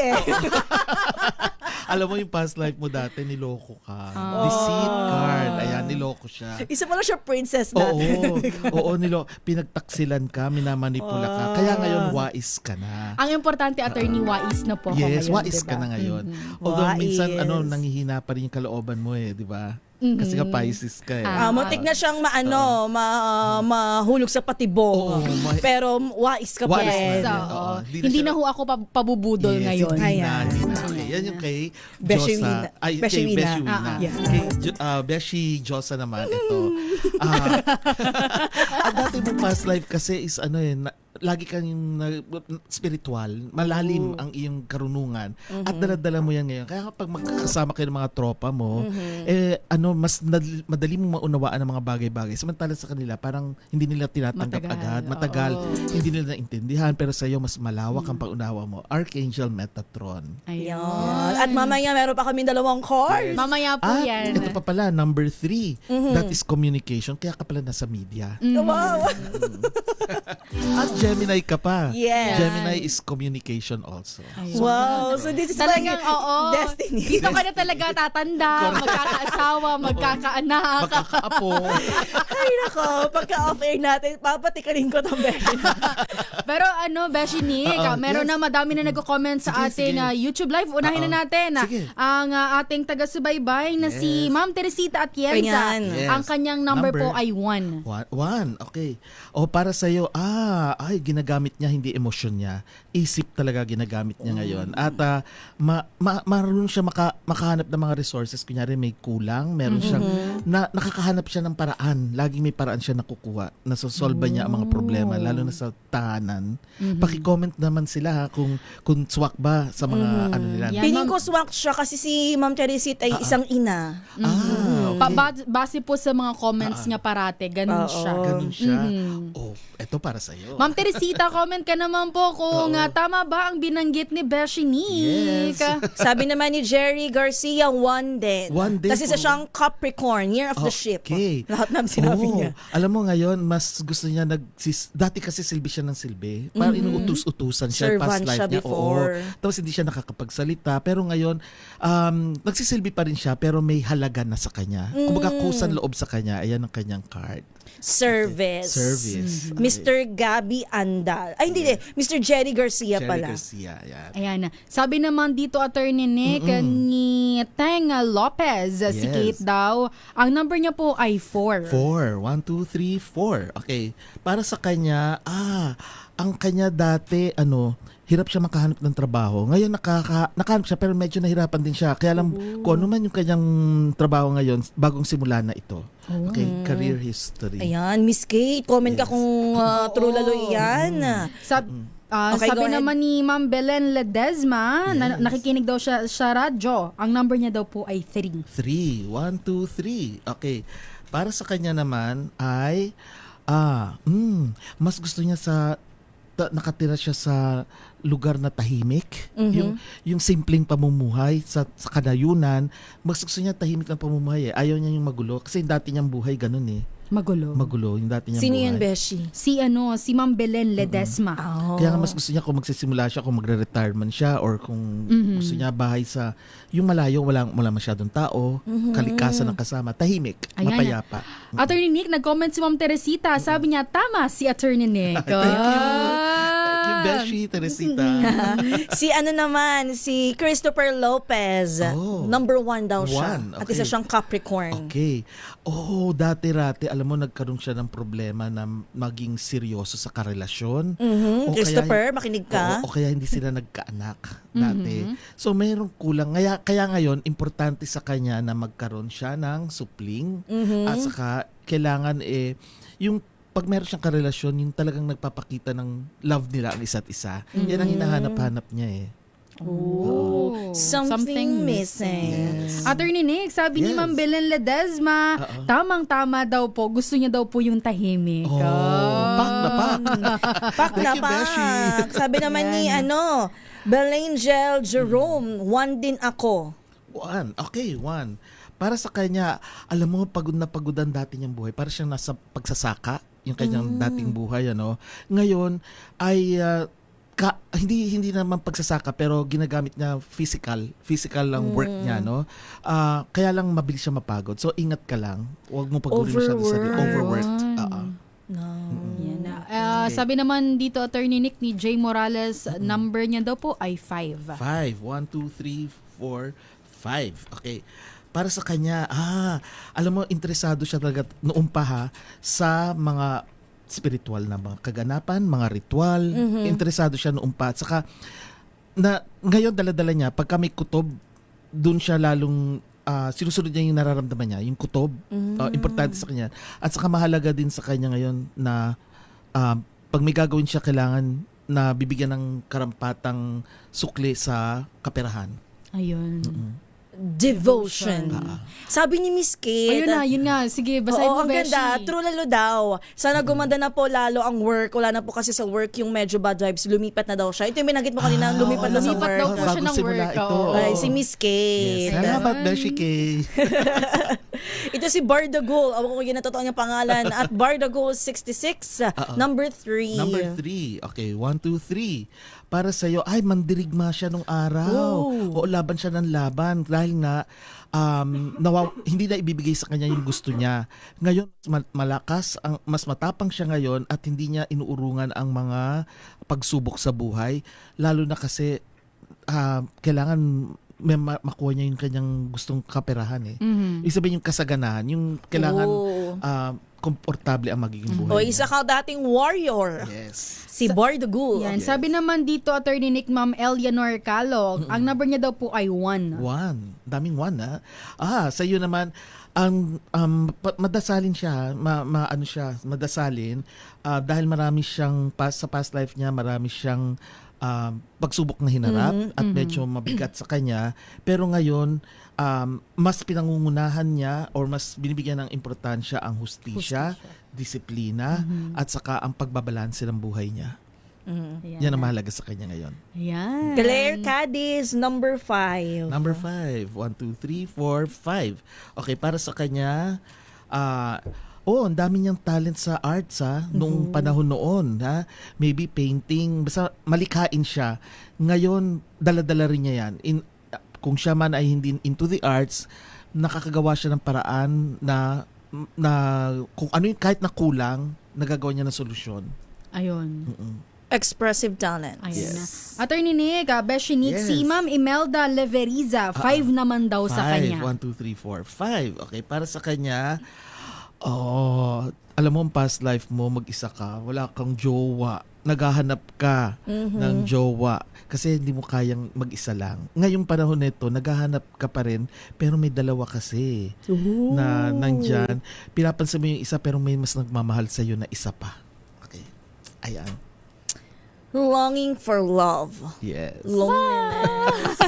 Alam mo yung past life mo dati, niloko ka. Deceit card. Ayan, niloko siya. Isa pala siya princess natin. Oo, pinagtaksilan ka, minamanipula ka. Kaya ngayon, wais ka na. Ang importante, attorney, wais na po ako Yes, ngayon, wais diba? ka na ngayon. Although minsan, Wais. nanghihina pa rin yung kalooban mo di ba? Kasi nga Pisces ka Muntik na siyang mahulog sa patibong. Pero wais ka pa rin. Hindi na ho ako pabubudol ngayon. Yan yung kay Beshi Josa. Wina. Ay, Beshi kay Wina. Beshi Wina. Kay Beshi Josa naman, ito. At dati mo past life kasi is lagi kang spiritual, malalim ang iyong karunungan at daladala mo yan ngayon. Kaya kapag magkakasama kayo ng mga tropa mo, mas madali mong maunawaan ang mga bagay-bagay. Samantala sa kanila, parang hindi nila tinatanggap agad. Matagal. Hindi nila naintindihan. Pero sa iyo, mas malawak ang paunawa mo. Archangel Metatron. Ayun. At mamaya, meron pa kami 2 cards. Mamaya po yan. Ito pa pala, number 3. That is communication. Kaya ka pala nasa media. Wow. At Gemini ka pa. Yes. Gemini is communication also. Wow. So this is Talagang, my destiny. Dito ka na talaga tatanda, magkakaasawa, magkakaanak. Magkakaapo. Ay, nako. Pagka-off-air natin, papatikarin ko itong Beshi. Pero Beshi Nick, meron na madami na nagko-comment sa ating YouTube live. Unahin na natin ang ating taga-subaybay na si Ma'am Teresita Atienza. Yes. Ang kanyang number po ay 1. 1. Okay. O para sa iyo, ginagamit niya hindi emosyon niya. Isip talaga ginagamit niya ngayon. At marunong siya makahanap ng mga resources. Kunyari may kulang, meron siyang nakakahanap siya ng paraan. Laging may paraan siya nakukuha. Nasosolve niya ang mga problema, lalo na sa tahanan. Paki-comment naman sila kung swak ba sa mga nila. Piling ko swak siya kasi si Ma'am Teresita ay isang ina. Base po sa mga comments niya parate, ganun siya. Ganun siya. Eto para sa iyo. Ma'am Teresita, comment ka naman po kung tama ba ang binanggit ni Beshi Nick. Sabi naman ni Jerry Garcia, 1 din. 1 din Kasi sa siyang Capricorn, year of the ship. Lahat namin sinabi niya. Alam mo ngayon, mas gusto niya dati kasi silbi siya ng silbi. Parang inuutos-utusan siya. Servant Past life siya niya. before. Tapos hindi siya nakakapagsalita. Pero ngayon, nagsisilbi pa rin siya pero may halaga na sa kanya. Kumbaga kusan loob sa kanya. Ayan ang kanyang card. Service. Mr. Gabby Andal. Ay, hindi. Mr. Jerry Garcia pala. Garcia, yan. Ayan. Sabi naman dito, Attorney Nick, ni Teng Lopez, si Kate daw, ang number niya po ay 4. 4. 1, 2, 3, 4. Okay. Para sa kanya, ang kanya dati, hirap siya makahanap ng trabaho. Ngayon nakahanap siya pero medyo nahirapan din siya. Kaya alam kung ano man yung kanyang trabaho ngayon, bagong simula na ito. Okay, career history. Ayan, Miss Kate, comment ka kung true lalo yan. Sabi naman ni Ma'am Belen Ledesma, nakikinig daw siya sa radyo. Ang number niya daw po ay 3. 3. 1, 2, 3. Okay. Para sa kanya naman ay mas gusto niya nakatira siya sa lugar na tahimik, yung simpleng pamumuhay sa kanayunan. Mas gusto niya tahimik ng pamumuhay. Ayaw niya yung magulo kasi yung dati niyang buhay ganun Magulo yung dati niyang Sino buhay. yan, Beshi? Si Ma'am Belen Ledesma. Kaya nga mas gusto niya kung magsisimula siya, kung magre-retirement siya or kung gusto niya bahay sa yung malayo, wala masyadong tao, kalikasan ng kasama, tahimik, mapayapa. Attorney Nick, nag-comment si Ma'am Teresita. Sabi niya, tama si Attorney Nick. Thank you, Beshi, Teresita. Si Christopher Lopez. Number 1 daw siya. Okay. At isa siyang Capricorn. Okay. Dati-rati, alam mo, nagkaroon siya ng problema na maging seryoso sa karelasyon. Christopher, makinig ka. O kaya hindi sila nagkaanak dati. So, mayroong kulang. Kaya ngayon, importante sa kanya na magkaroon siya ng supling. At saka, kailangan yung pag meron siyang karelasyon, yung talagang nagpapakita ng love nila ang isa't isa. Yan ang hinahanap-hanap niya Something missing. Attorney Nick, sabi ni Ma'am Belen Ledesma, tamang-tama daw po. Gusto niya daw po yung tahimik. Pak na pak. Pak na pak. Sabi naman ni Belangel Jerome, 1 din ako. 1. Okay, 1. Para sa kanya, alam mo, pagod na pagod ang dati niyang buhay. Para siyang nasa pagsasaka, yung kanyang dating buhay. Ngayon, ay hindi naman pagsasaka pero ginagamit niya physical lang work niya, no? Kaya lang mabilis siya mapagod. So ingat ka lang. Huwag mo pagurin masyado sa sarili. Overworked. Yan na. Sabi naman dito, Attorney Nick, ni Jay Morales, number niya daw po ay 5. 5. 1, 2, 3, 4, 5. Okay. Para sa kanya, alam mo, interesado siya talaga noong pa sa mga spiritual na mga kaganapan, mga ritual. Interesado siya noong pa. At saka, ngayon dala-dala niya, pagka may kutob, dun siya lalong sinusunod niya yung nararamdaman niya, yung kutob. Importante sa kanya. At saka mahalaga din sa kanya ngayon na pag may gagawin siya, kailangan na bibigyan ng karampatang sukli sa kaperahan. Ayun. Devotion. Sabi ni Miss Kate. Ayun na, yun nga. Sige, basahin mo, ang Beshi. ganda. True lalo daw. Sana gumanda na po lalo ang work. Wala na po kasi sa work yung medyo bad vibes. Lumipat na daw siya. Ito yung binanggit mo kanina, lumipat na sa work. Lumipat daw po siya ng work. Ay, si Miss Kate. Yes. Salamat, Beshi Kate. Ito si Bardagol. Ako ko yun ang totoo niyang pangalan. At Bardagol 66, number 3. Number 3. Okay, 1, 2, 3. Para sa'yo, ay, mandirigma siya nung araw. O laban siya ng laban. Dahil nga, hindi na ibibigay sa kanya yung gusto niya. Ngayon, malakas, mas matapang siya ngayon at hindi niya inuurungan ang mga pagsubok sa buhay. Lalo na kasi, kailangan makuha niya yung kanyang gustong kaperahan eh. Ibig sabihin yung kasaganahan, yung kailangan komportable ang magiging buhay. Isa ka dating warrior. Yes. Si Bardagol. Yan. Sabi naman dito, Attorney Nick, Ma'am Eleanor Calo, ang number niya daw po ay 1. 1. Daming 1 ha. Sa iyo naman, ang madasalin siya, madasalin dahil marami siyang sa past life niya, marami siyang pagsubok na hinarap at medyo mabigat sa kanya. Pero ngayon, mas pinangungunahan niya or mas binibigyan ng importansya ang hustisya, disiplina, at saka ang pagbabalanse ng buhay niya. Yan ang mahalaga sa kanya ngayon. Yan. Claire Cadiz, number 5. Number 5. 1, 2, 3, 4, 5. Okay, para sa kanya, ang dami niyang talent sa arts nung panahon noon. Maybe painting, basta malikhain siya. Ngayon, dala-dala rin niya yan. Kung siya man ay hindi into the arts, nakakagawa siya ng paraan na kung ano yung kahit na kulang, nagagawa niya ng solusyon. Ayun. Expressive talent. Ayun na. Attorney Nick, Beshi Nick, si Ma'am Imelda Leveriza, 5 naman daw sa kanya. 1, 2, 3, 4, 5. Okay, para sa kanya, alam mo, ang past life mo, mag-isa ka, wala kang jowa, naghahanap ka ng jowa kasi hindi mo kayang mag-isa lang. Ngayong panahon nito, naghahanap ka pa rin pero may dalawa kasi na nandyan. Pinapansin mo yung isa pero may mas nagmamahal sa'yo na isa pa. Okay. Ayan. Longing for love. Yes. Loneliness.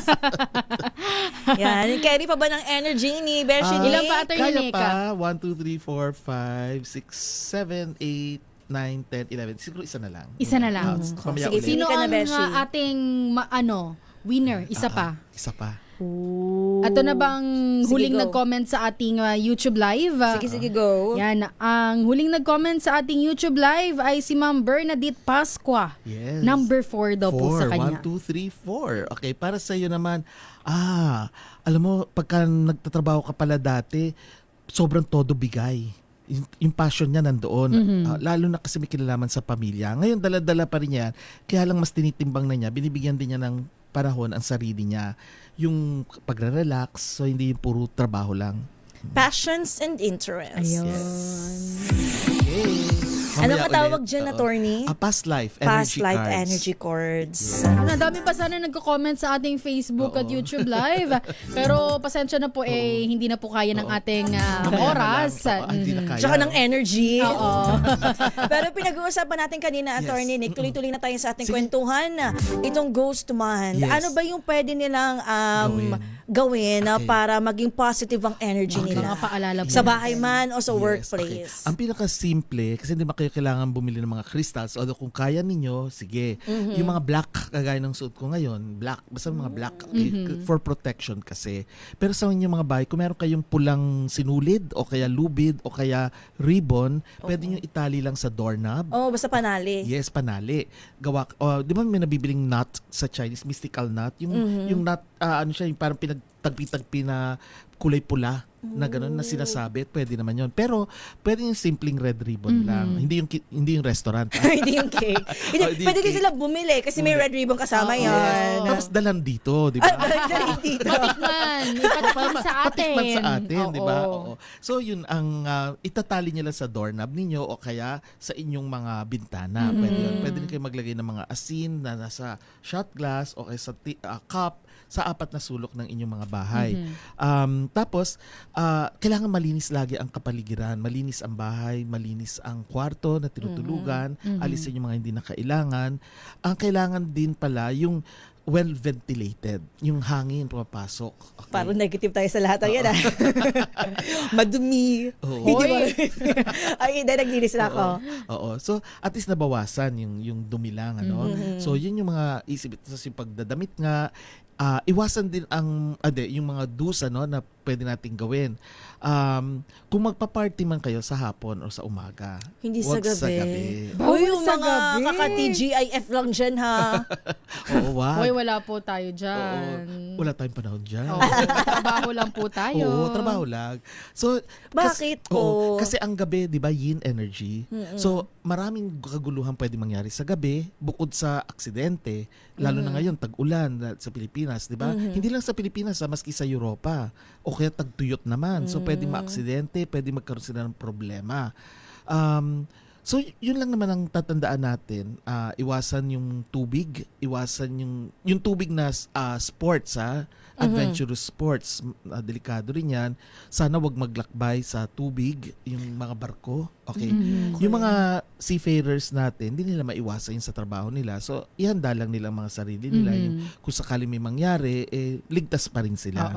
Yan. Carry pa ba ng energy ni Beshi? Ilan pa, Attorney Kaya Nick? pa. 1, 2, 3, 4, 5, 6, 7, 8, 9, 10, 11. Siguro isa na lang. Isa na lang. Mamaya Sige, ulit. Sino Ka na, ang Beshi. ating winner? Isa pa. Isa pa. Ato na bang Sige, huling go. nag-comment sa ating YouTube live? Sige, go. Yan. Ang huling nag-comment sa ating YouTube live ay si Ma'am Bernadette Pasqua. Yes. Number 4 daw po sa kanya. 1, 2, 3, 4. Okay, para sa iyo naman, alam mo, pagka nagtatrabaho ka pala dati, sobrang todo bigay. Yung passion niya nandoon. Lalo na kasi may kinalaman sa pamilya. Ngayon, dala-dala pa rin yan. Kaya lang mas tinitimbang na niya. Binibigyan din niya ng panahon ang sarili niya. Yung pagre-relax, so hindi yung puro trabaho lang. Passions and interests. Ayun. Ano Mamaya matawag ulit. dyan, attorney? Past life Past energy life cards. energy cards. Dami pa sana nagko-comment sa ating Facebook at YouTube live. Pero pasensya na po hindi na po kaya ng ating oras. Hindi na kaya. Tsaka ng energy. Oo. Pero pinag-uusapan natin kanina, Attorney Nick, tuloy-tuloy na tayo sa ating kwentuhan. Itong ghost month. Yes. Ano ba yung pwede nilang gawin para maging positive ang energy nila? Mga paalala po. Sa bahay man o sa Yes, workplace. okay. Ang pinaka-simple, kasi hindi kayo kailangan bumili ng mga crystals, although kung kaya ninyo, sige. Yung mga black, kagaya ng suot ko ngayon, black, basta mga black, okay, for protection kasi. Pero sa inyong mga bahay, kung meron kayong pulang sinulid, o kaya lubid, o kaya ribbon, pwede nyo itali lang sa doorknob. Basta panali. Yes, panali. Gawa, di ba may nabibiling nut sa Chinese, mystical nut? Yung nut, ano siya, yung parang pinagtagpi-tagpi na kulay pula na gano'n na sinasabit, pwede naman yon. Pero pwede yung simpleng red ribbon lang, hindi yung restaurant. Hindi yung cake. Pwede din sila bumili kasi may red ribbon kasama yan. Tapos dalan dito, di ba? dito. Patikman sa atin. Patikman sa atin, di ba? Oo. So yun ang itatali nyo lang sa doorknob ninyo o kaya sa inyong mga bintana. Pwede yun. Pwede rin kayo maglagay ng mga asin na nasa shot glass o kaya sa cup sa apat na sulok ng inyong mga bahay. Tapos, kailangan malinis lagi ang kapaligiran. Malinis ang bahay, malinis ang kwarto na tinutulugan, alisin yung mga hindi na kailangan. Ang kailangan din pala yung well-ventilated, yung hangin pumapasok. Okay. Parang negative tayo sa lahat ng yan. Madumi. Ay, hindi, naglinis na ako. Oo. So, at least nabawasan yung dumi lang. Ano? So, yun yung mga isip. Tapos yung pagdadamit nga, iwasan din yung mga do's na pwede nating gawin. Kung magpa-party man kayo sa hapon o sa umaga, hindi wag sa gabi. Bawal yung sa mga gabi. kaka-TGIF lang dyan, ha? Oo, wag. Hoy, wala po tayo dyan. Wala tayong panahon dyan. Trabaho lang po tayo. Oo, trabaho lang. So, bakit po? Kasi ang gabi, di ba, yin energy. So, maraming kaguluhan pwede mangyari sa gabi, bukod sa aksidente, lalo na ngayon, tag-ulan sa Pilipinas, di ba? Hindi lang sa Pilipinas, maski sa Europa. O kaya tagtuyot naman. So, pwede maaksidente, pwede magkaroon sila ng problema. So, yun lang naman ang tatandaan natin. Iwasan yung tubig, iwasan yung tubig na sports, adventurous sports. Delikado rin yan. Sana wag maglakbay sa tubig, yung mga barko. Okay. Yung mga seafarers natin, hindi nila maiwasan yun sa trabaho nila. So, ihanda lang nila ang mga sarili nila. Yung, kung sakali may mangyari, ligtas pa rin sila.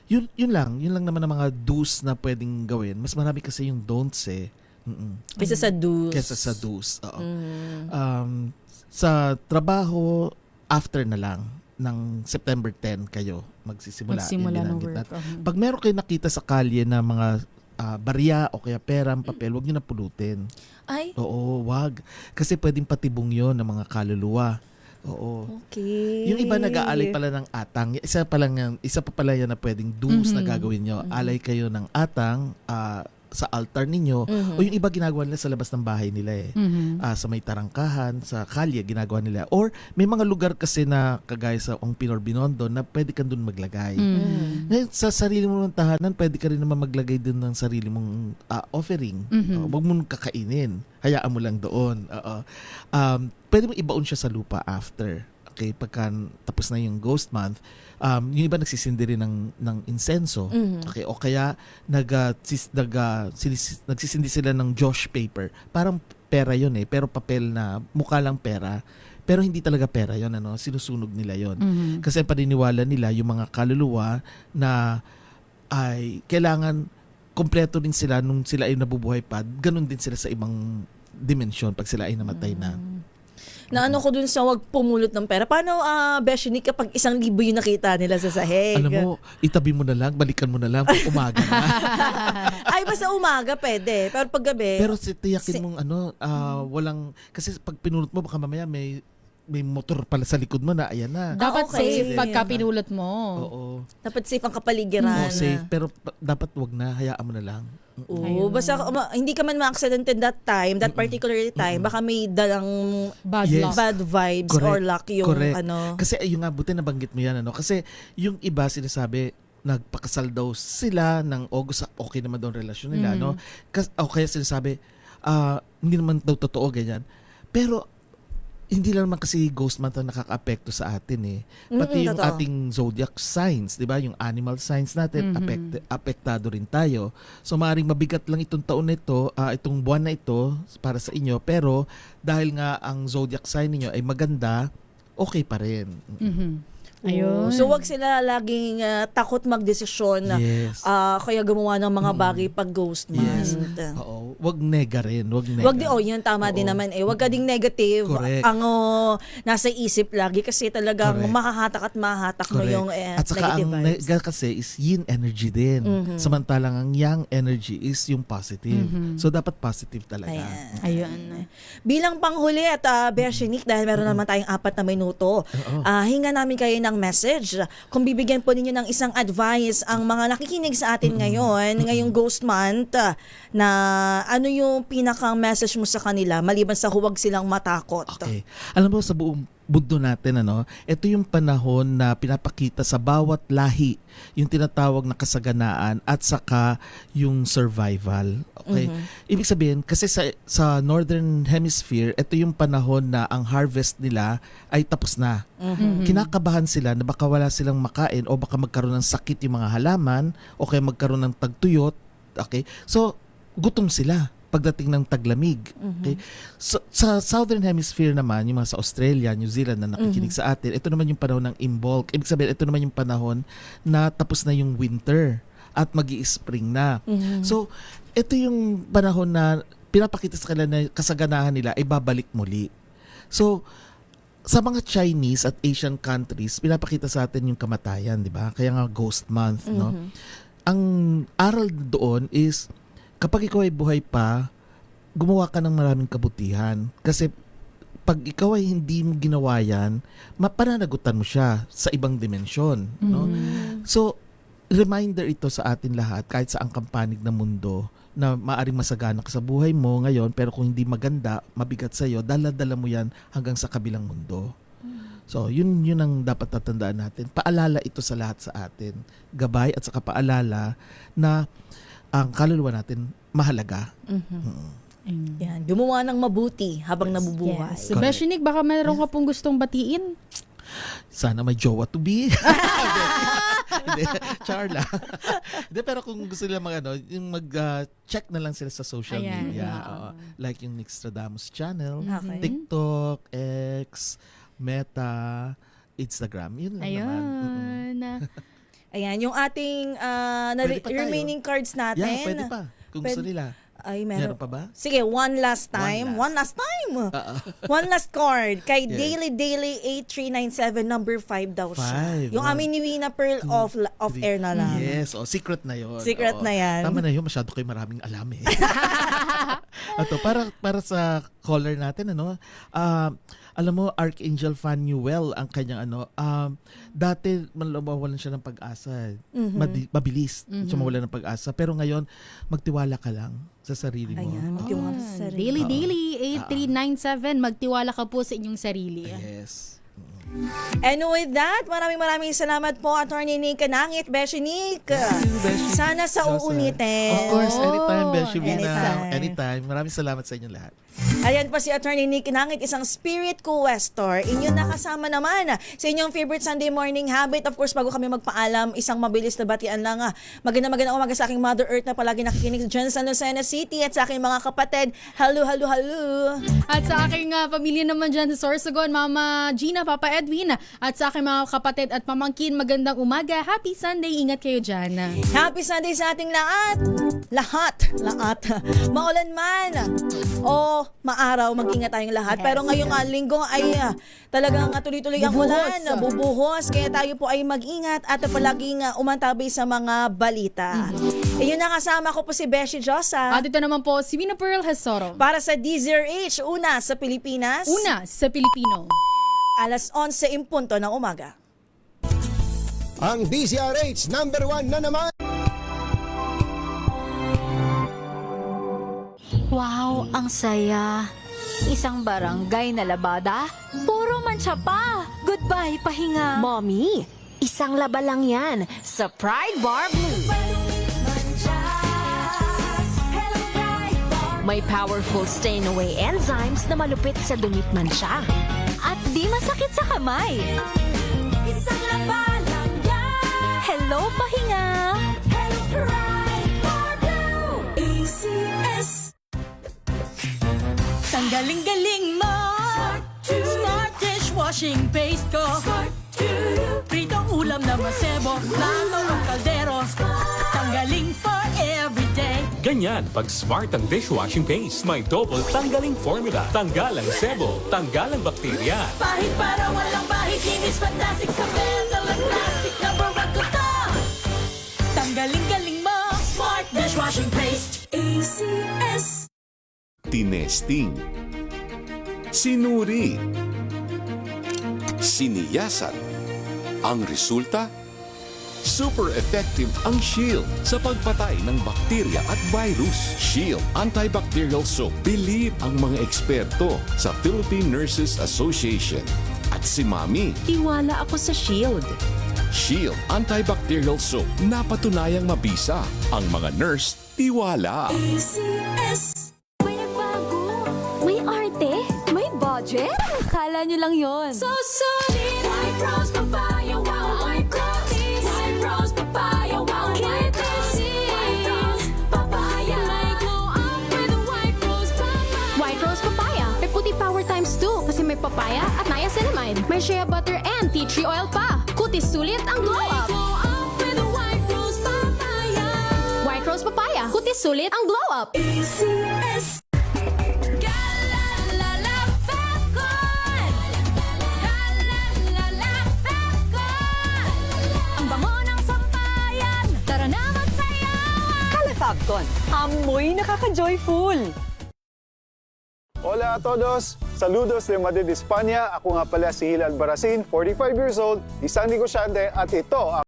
Yun lang naman ang mga do's na pwedeng gawin. Mas marami kasi yung don'ts Kesa sa do's. Kesa sa do's. Oo. Sa trabaho, after na lang ng September 10 kayo magsisimula ng work. Pag meron kayo nakita sa kalye na mga barya o kaya pera, papel, wag niyo na pulutin. Ay? Oo, wag. Kasi pwedeng patibong yon ng mga kaluluwa. Oo. Okay. Yung iba nag-aalay pala ng atang. Isa pa pala yan na pwedeng do's na gagawin nyo. Alay kayo ng atang sa altar ninyo. O yung iba ginagawa nila sa labas ng bahay nila sa may tarangkahan, sa kalye ginagawa nila. Or may mga lugar kasi na kagaya sa Ongpin or Binondo na pwede kang doon maglagay. Ngayon, sa sarili mo ng tahanan, pwede ka rin naman maglagay doon ng sarili mong offering. Huwag mo kakainin. Hayaan mo lang doon. Pwede mo ibaon siya sa lupa after. Okay, pagka tapos na yung ghost month, yung iba nagsisindi rin ng insenso. Okay, o kaya nagsisindi sila ng Josh paper. Parang pera yun pero papel na mukha lang pera. Pero hindi talaga pera yun, sinusunog nila yun. Kasi paniniwala nila yung mga kaluluwa na ay kailangan kompleto din sila nung sila ay nabubuhay pa. Ganun din sila sa ibang dimensyon pag sila ay namatay na. Naano ko dun sa wag pumulot ng pera. Paano, Beshinik, kapag 1,000 yung nakita nila sa sahig? Alam mo, itabi mo na lang, balikan mo na lang pag umaga na. Ay, basta umaga pwede. Pero pag gabi... Pero tiyakin mong walang... Kasi pag pinulot mo, baka mamaya may motor pala sa likod mo na, ayan na. Dapat safe pagka pinulot mo. Oo. Dapat safe ang kapaligiran. Oo, safe. Pero dapat wag na, hayaan mo na lang. Oo, basta hindi ka man ma-accident that time, that particular time, baka may dalang bad vibes. Correct. Or luck yung Correct. Kasi yung nga, buti nabanggit mo yan, Kasi yung iba sinasabi, nagpakasal daw sila ng August, okay naman daw ang relasyon nila, O kaya sinasabi, hindi naman daw totoo, ganyan. Pero, hindi lang naman kasi ghost month ang nakaka-apekto sa atin Pati yung ating zodiac signs, 'di ba? Yung animal signs natin apektado rin tayo. So maaaring mabigat lang itong taon na ito, itong buwan na ito para sa inyo, pero dahil nga ang zodiac sign niyo ay maganda, okay pa rin. Ayun. So wag sila laging takot magdesisyon na Yes. kaya gumawa ng mga bagay pag ghost month. Oo, wag nega rin, wag nega. Wag yun tama din naman eh. Wag ka ding negative Correct. ang nasa isip lagi kasi talagang Correct. makahatak at mahatak mo Correct. yung At saka negative ang vibes. nega kasi is yin energy din. Samantalang ang yang energy is yung positive. So dapat positive talaga. Ayun. Bilang panghuli at Bershinik, dahil meron naman tayong 4 na minuto, hinga namin kayo ng message. Kung bibigyan po ninyo ng isang advice ang mga nakikinig sa atin ngayong Ghost Month, na ano yung pinakang message mo sa kanila maliban sa huwag silang matakot. Okay. Alam mo, sa buong mundo natin, ito yung panahon na pinapakita sa bawat lahi yung tinatawag na kasaganaan at saka yung survival. Okay? Ibig sabihin, kasi sa Northern Hemisphere, ito yung panahon na ang harvest nila ay tapos na. Kinakabahan sila na baka wala silang makain o baka magkaroon ng sakit yung mga halaman o kaya magkaroon ng tagtuyot. Okay? So, gutom sila pagdating ng taglamig. Okay? So, sa Southern Hemisphere naman, yung mga sa Australia, New Zealand na nakikinig sa atin, ito naman yung panahon ng imbolc. Ibig sabihin, ito naman yung panahon na tapos na yung winter at magi-spring na. So, ito yung panahon na pinapakita sa kanila na kasaganahan nila ay babalik muli. So, sa mga Chinese at Asian countries, pinapakita sa atin yung kamatayan, di ba? Kaya nga ghost month, no? Ang aral doon is kapag ikaw ay buhay pa, gumawa ka ng maraming kabutihan. Kasi pag ikaw ay hindi mo ginawa yan, mapananagutan mo siya sa ibang dimensyon. No? So, reminder ito sa atin lahat, kahit sa ang kampanig ng mundo, na maaring masagana ka sa buhay mo ngayon, pero kung hindi maganda, mabigat sa'yo, dala-dala mo yan hanggang sa kabilang mundo. So, yun ang dapat tatandaan natin. Paalala ito sa lahat sa atin. Gabay at saka paalala na ang kaluluwa natin mahalaga. Yan, gumawa ng mabuti habang nabubuhay. Yes. Beshinik, baka meron ka pong gustong batiin? Sana may jowa to be. Hindi, char lang. Hindi, pero kung gusto nila yung mag-check na lang sila sa social media. Like yung Nixtradamus channel, TikTok, X, Meta, Instagram. Yun lang naman. Ayan, yung ating remaining cards natin. Yeah, pwede pa. Kung gusto nila. Ay, meron pa ba? Sige, one last time. One last card. Kay Daily 8397, number 5 daw siya. Yung amin ni Wina Pearl off air na lang. Yes, secret na yun. Secret na yan. Tama na yun, masyado kayo maraming alam eh. Ito, para sa caller natin, alam mo, Archangel Phanuel ang kanyang dati mawalan siya ng pag-asa. Mabilis siya mawalan ng pag-asa. Pero ngayon, magtiwala ka lang sa sarili mo. Ayan, magtiwala sa sarili. Daily 8397, magtiwala ka po sa inyong sarili. Yes. And with that, maraming salamat po, Attorney Nick Nangit, Beshinik. Sana sa uulitin. Of course, anytime, Beshi Vina. Anytime. Maraming salamat sa inyong lahat. Ayan pa si Attorney Nick Nangit, isang spirit questor. Inyo nakasama naman sa inyong favorite Sunday morning habit. Of course, bago kami magpaalam, isang mabilis na batian lang. Magandang umaga sa aking Mother Earth na palagi nakikinig dyan sa Lucena City at sa aking mga kapatid. Hello. At sa aking pamilya naman dyan sa Sorsogon, Mama Gina, Papa Edwin. At sa aking mga kapatid at pamangkin, magandang umaga. Happy Sunday. Ingat kayo dyan. Happy Sunday sa ating lahat. Lahat. Maulan man o maaraw, mag-ingat tayong lahat. Pero ngayong linggo ay talagang tuloy-tuloy ang ulan, bubuhos. Kaya tayo po ay mag-ingat at palaging umantabay sa mga balita. Yun na, kasama ko po si Beshi Josa. At ito naman po si Wina Pearl Hasoro. Para sa DZRH, una sa Pilipinas. Una sa Pilipino. Alas 11 in punto ng umaga. Ang DZRH number 1 na naman. Wow, ang saya. Isang barangay na labada, puro mancha pa. Goodbye, pahinga. Mommy, isang laba lang yan sa Pride Bar Blue. May powerful stain-away enzymes na malupit sa dumit mancha. At di masakit sa kamay. Isang laba lang yan. Hello, pahinga. Hello, Pride Bar Blue. ACS. Ang galing-galing mo. Smart dishwashing paste ko. Smart Ulam na masebo, plato o kaldero. Tanggaling for everyday. Ganyan pag smart ang dishwashing paste. May double tanggaling formula. Tanggal ang sebo, tanggal ang bakterya. Pahit para walang pahit, linis fantastic sa metal at plastic na Barracuda. Tanggaling-galing mo, smart dishwashing paste. ACS. Tinesting, sinuri, siniyasan. Ang resulta? Super effective ang Shield sa pagpatay ng bakterya at virus. Shield Antibacterial Soap. Believe ang mga eksperto sa Philippine Nurses Association. At si Mami. Tiwala ako sa Shield. Shield Antibacterial Soap. Napatunayang mabisa. Ang mga nurse, tiwala. ACS. May nagbago. May arte. May budget. Akala nyo lang yon. So solid. White Rose Papaya, wow. White Rose. White Rose Papaya, wow. White Rose. White Rose Papaya. May glow up with a White Rose Papaya. White Rose Papaya. May puti power times 2 kasi may papaya at niacinamide. May shea butter and tea tree oil pa. Kutis sulit ang glow up. Glow up with a White Rose Papaya. White Rose Papaya. Kutis sulit ang glow up. ACS. Galalala Falcon. Galalala Falcon. Ang bango ng sampayan. Tara na magsayawan. Calefacton, amoy nakaka-joyful. Hola a todos! Saludos de Madrid, España. Ako nga pala si Hilal Baracin, 45 years old, isang negosyante at ito ang